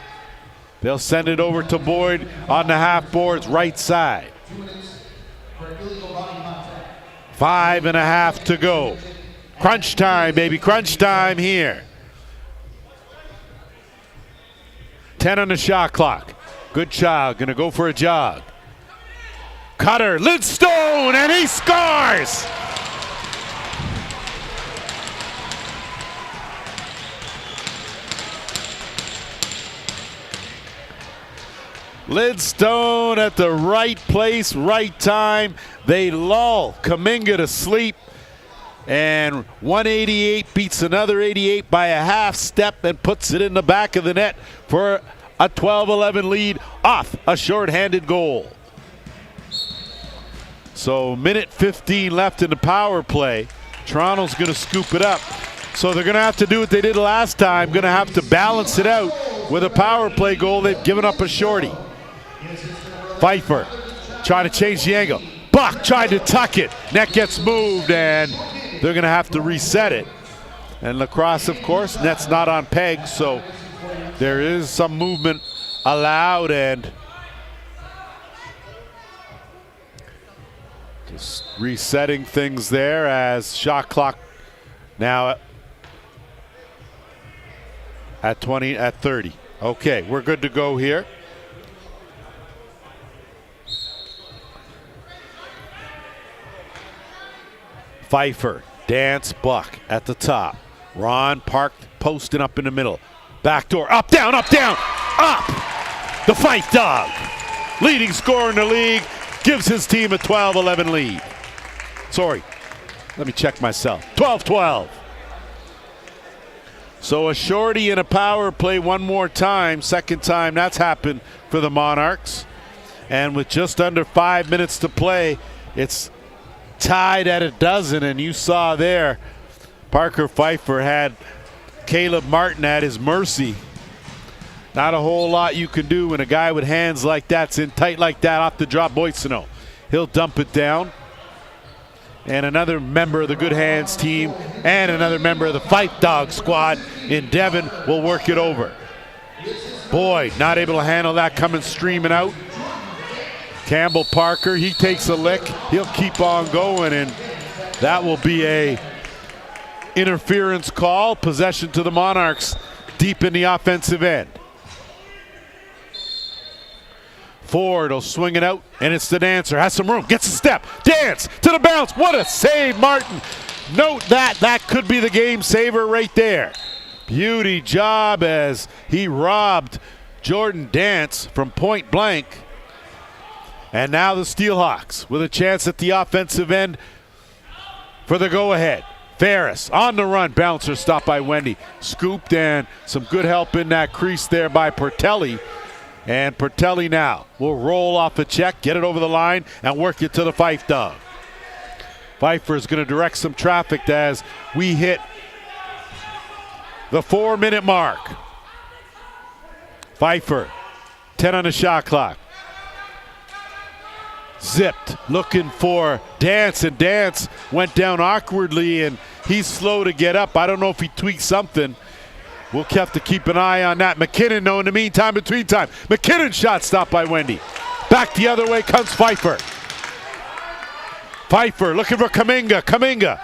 They'll send it over to Boyd on the half boards, right side. 5.5 to go. Crunch time, baby, crunch time here. 10 on the shot clock. Good child, gonna go for a jog. Cutter, Lidstone, and he scores! Lidstone at the right place, right time. They lull Kuminga to sleep. And 188 beats another 88 by a half step and puts it in the back of the net for a 12-11 lead off a shorthanded goal. So minute 15 left in the power play. Toronto's going to scoop it up. So they're going to have to do what they did last time. Going to have to balance it out with a power play goal. They've given up a shorty. Pfeiffer trying to change the angle. Buck tried to tuck it. Net gets moved, and they're going to have to reset it. And Lacrosse, of course, net's not on pegs, so there is some movement allowed, and just resetting things there as shot clock now at 30. Okay, we're good to go here. Pfeiffer, Dance, Buck at the top. Ron parked, posting up in the middle. Back door, up, down, up, down, up! The Fife Dog, leading scorer in the league, gives his team a 12-11 lead. Sorry, let me check myself. 12-12. So a shorty and a power play one more time. Second time that's happened for the Monarchs. And with just under 5 minutes to play, it's tied at a dozen, and you saw there Parker Pfeiffer had Caleb Martin at his mercy. Not a whole lot you can do when a guy with hands like that's in tight like that off the drop. Boissonneau, he'll dump it down, and another member of the Good Hands team and another member of the Fife Dog squad in Devon will work it over. Boyd not able to handle that, coming streaming out. Campbell Parker, he takes a lick. He'll keep on going, and that will be a interference call. Possession to the Monarchs deep in the offensive end. Ford will swing it out, and it's the Dancer. Has some room, gets a step. Dance to the bounce. What a save, Martin. Note that. That could be the game saver right there. Beauty job as he robbed Jordan Dance from point blank. And now the Steelhawks with a chance at the offensive end for the go-ahead. Ferris on the run. Bouncer stopped by Wendy. Scooped, and some good help in that crease there by Pertelli. And Pertelli now will roll off a check, get it over the line, and work it to the Fife Dog. Pfeiffer is going to direct some traffic as we hit the 4-minute mark. Pfeiffer, 10 on the shot clock. Zipped, looking for Dance, and Dance went down awkwardly, and he's slow to get up. I don't know if he tweaked something. We'll have to keep an eye on that. McKinnon, though, in the meantime, between time. McKinnon shot stopped by Wendy. Back the other way comes Pfeiffer. Pfeiffer looking for Kuminga. Kuminga.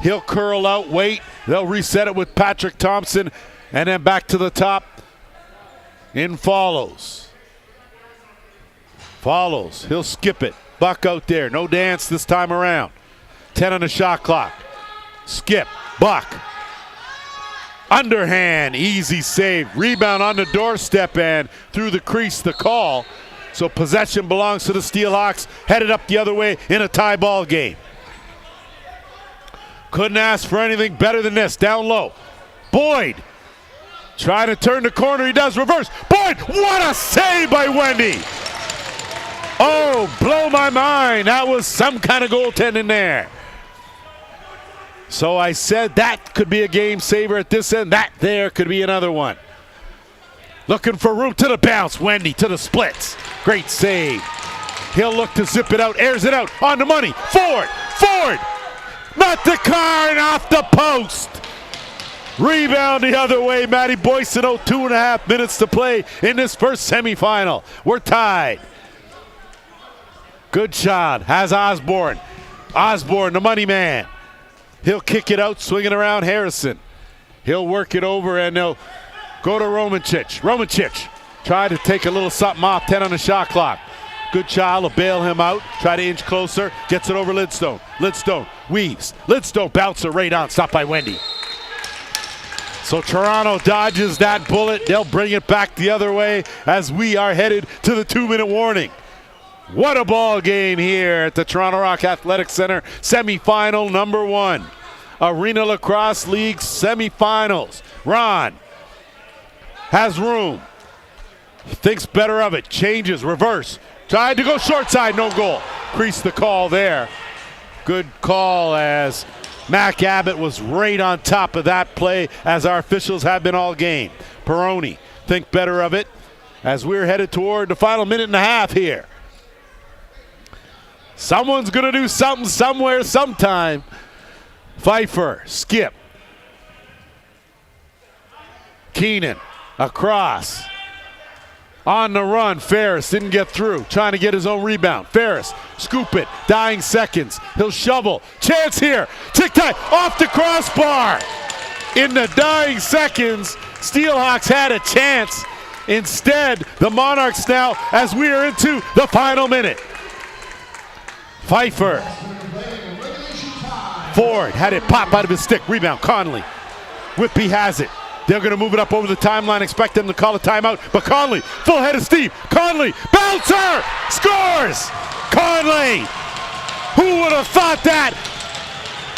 He'll curl out, wait. They'll reset it with Patrick Thompson, and then back to the top. In follows. Follows. He'll skip it. Buck out there. No Dance this time around. 10 on the shot clock. Skip. Buck. Underhand. Easy save. Rebound on the doorstep and through the crease the call. So possession belongs to the Steelhawks. Headed up the other way in a tie ball game. Couldn't ask for anything better than this. Down low. Boyd. Trying to turn the corner. He does. Reverse. Boyd. What a save by Wendy. Oh, blow my mind. That was some kind of goaltending there. So I said that could be a game saver at this end. That there could be another one. Looking for room to the bounce. Wendy to the splits. Great save. He'll look to zip it out. Airs it out. On the money. Forward. Forward. Not the car and off the post. Rebound the other way. Matty Boyson, 2.5 minutes to play in this first semifinal. We're tied. Good shot. Has Osborne. Osborne, the money man. He'll kick it out, swinging around Harrison. He'll work it over, and they'll go to Romancic. Romancic tried to take a little something off. 10 on the shot clock. Good child will bail him out. Try to inch closer. Gets it over Lidstone. Lidstone weaves. Lidstone bouncer right on. Stopped by Wendy. So Toronto dodges that bullet. They'll bring it back the other way as we are headed to the 2-minute warning. What a ball game here at the Toronto Rock Athletic Center. Semifinal number 1. Arena Lacrosse League semifinals. Ron has room. Thinks better of it. Changes. Reverse. Tried to go short side. No goal. Creased the call there. Good call as Mac Abbott was right on top of that play, as our officials have been all game. Peroni think better of it as we're headed toward the final minute and a half here. Someone's going to do something somewhere sometime. Pfeiffer, skip. Keenan, across. On the run, Ferris didn't get through. Trying to get his own rebound. Ferris, scoop it, dying seconds. He'll shovel. Chance here. Tic-tac, off the crossbar. In the dying seconds, Steelhawks had a chance. Instead, the Monarchs now, as we are into the final minute. Pfeiffer. Ford had it pop out of his stick. Rebound, Conley. Whitby has it. They're going to move it up over the timeline. Expect them to call a timeout. But Conley, full head of steam. Conley, bouncer, scores! Conley! Who would have thought that?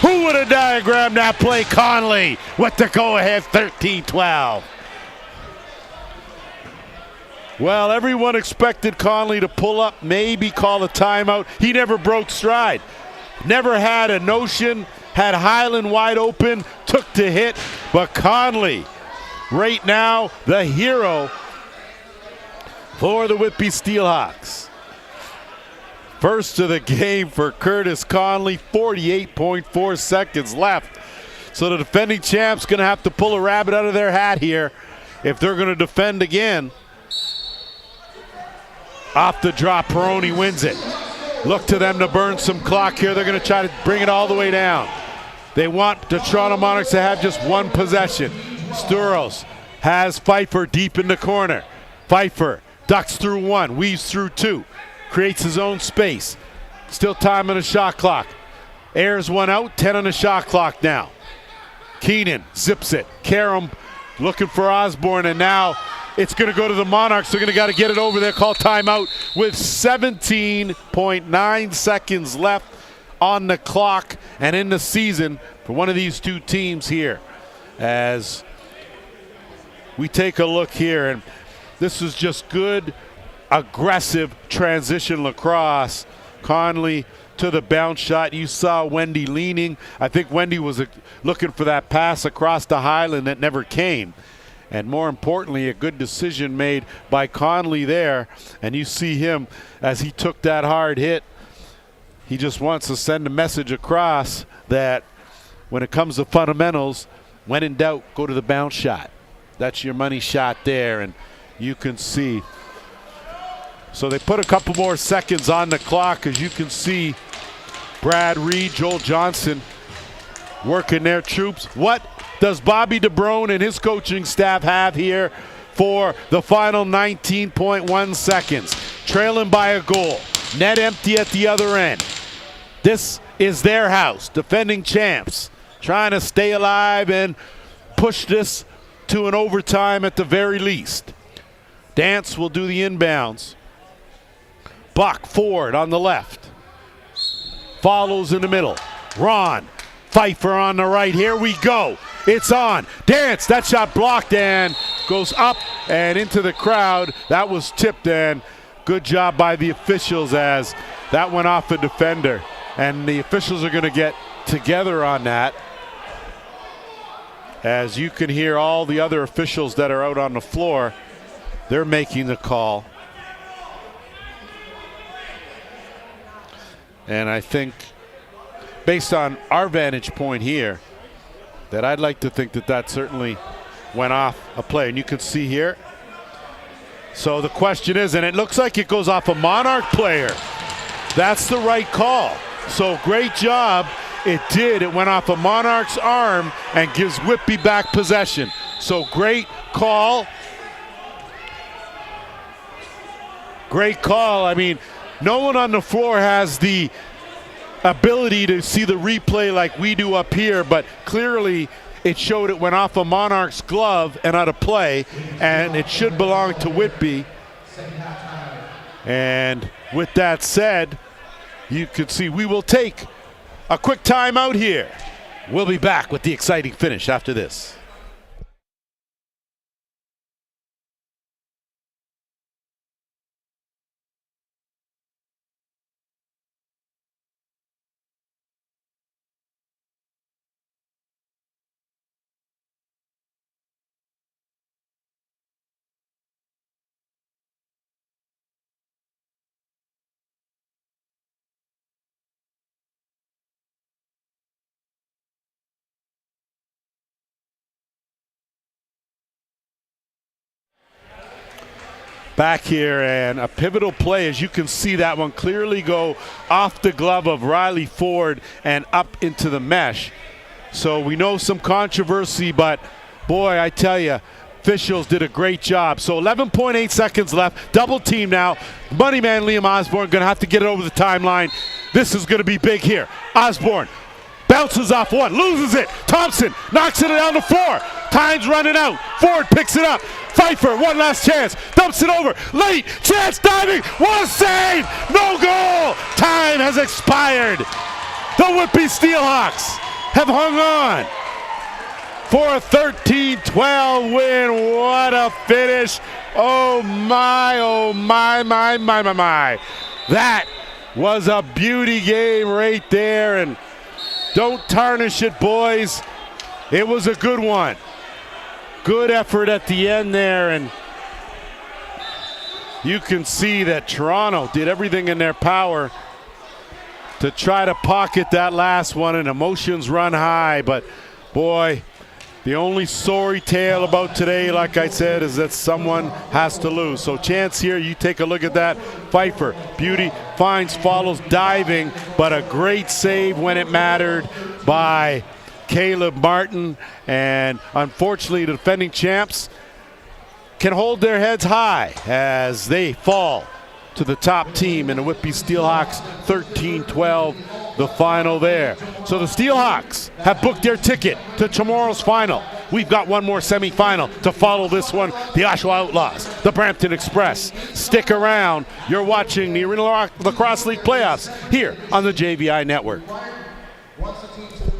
Who would have diagrammed that play? Conley with the go-ahead 13-12. Well, everyone expected Conley to pull up, maybe call a timeout. He never broke stride. Never had a notion, had Highland wide open, took the hit. But Conley, right now, the hero for the Whitby Steelhawks. First of the game for Curtis Conley, 48.4 seconds left. So the defending champ's going to have to pull a rabbit out of their hat here if they're going to defend again. Off the drop, Peroni wins it. Look to them to burn some clock here. They're going to try to bring it all the way down. They want the Toronto Monarchs to have just one possession. Sturos has Pfeiffer deep in the corner. Pfeiffer ducks through one, weaves through two, creates his own space. Still time on the shot clock. Airs one out, 10 on the shot clock now. Keenan zips it. Karam looking for Osborne, and now it's going to go to the Monarchs. They're going to got to get it over there. Call timeout with 17.9 seconds left on the clock and in the season for one of these two teams here. As we take a look here, and this is just good, aggressive transition lacrosse. Conley to the bounce shot. You saw Wendy leaning. I think Wendy was looking for that pass across the Highland that never came. And more importantly, a good decision made by Conley there. And you see him as he took that hard hit. He just wants to send a message across that when it comes to fundamentals, when in doubt, go to the bounce shot. That's your money shot there, and you can see. So they put a couple more seconds on the clock, as you can see Brad Reed, Joel Johnson working their troops. What does Bobby DeBrone and his coaching staff have here for the final 19.1 seconds? Trailing by a goal, net empty at the other end. This is their house, defending champs, trying to stay alive and push this to an overtime at the very least. Dance will do the inbounds. Buck forward on the left. Follows in the middle. Ron Pfeiffer on the right. Here we go. It's on. Dance. That shot blocked and goes up and into the crowd. That was tipped, and good job by the officials as that went off a defender. And the officials are going to get together on that, as you can hear all the other officials that are out on the floor. They're making the call. And I think, based on our vantage point here, that I'd like to think that that certainly went off a play. And you can see here. So the question is, and it looks like it goes off a Monarch player. That's the right call. So great job. It did. It went off a Monarch's arm and gives Whitby back possession. So great call. Great call. I mean, no one on the floor has the ability to see the replay like we do up here, but clearly it showed it went off a Monarch's glove and out of play, and it should belong to Whitby. And with that said, you can see we will take a quick timeout here. We'll be back with the exciting finish after this. Back here, and a pivotal play, as you can see that one clearly go off the glove of Riley Ford and up into the mesh. So we know some controversy, but boy, I tell you, officials did a great job. So 11.8 seconds left, double team now. Money man Liam Osborne gonna have to get it over the timeline. This is gonna be big here. Osborne bounces off one, loses it. Thompson knocks it down the floor. Time's running out. Ford picks it up. Pfeiffer, one last chance. Dumps it over. Late. Chance diving. What a save. No goal. Time has expired. The Whitby Steelhawks have hung on for a 13-12 win. What a finish. Oh my, oh my, my, my, my, my. That was a beauty game right there. And don't tarnish it, boys. It was a good one. Good effort at the end there, and you can see that Toronto did everything in their power to try to pocket that last one, and emotions run high. But boy, the only sorry tale about today, like I said, is that someone has to lose. So chance here, you take a look at that. Pfeiffer, beauty, finds, follows, diving, but a great save when it mattered by Caleb Martin. And unfortunately, the defending champs can hold their heads high as they fall to the top team in the Whitby Steelhawks. 13-12 the final there. So the Steelhawks have booked their ticket to tomorrow's final. We've got one more semifinal to follow this one. The Oshawa Outlaws, the Brampton Express. Stick around. You're watching the Arena Lacrosse League playoffs here on the JVI Network. Once the teams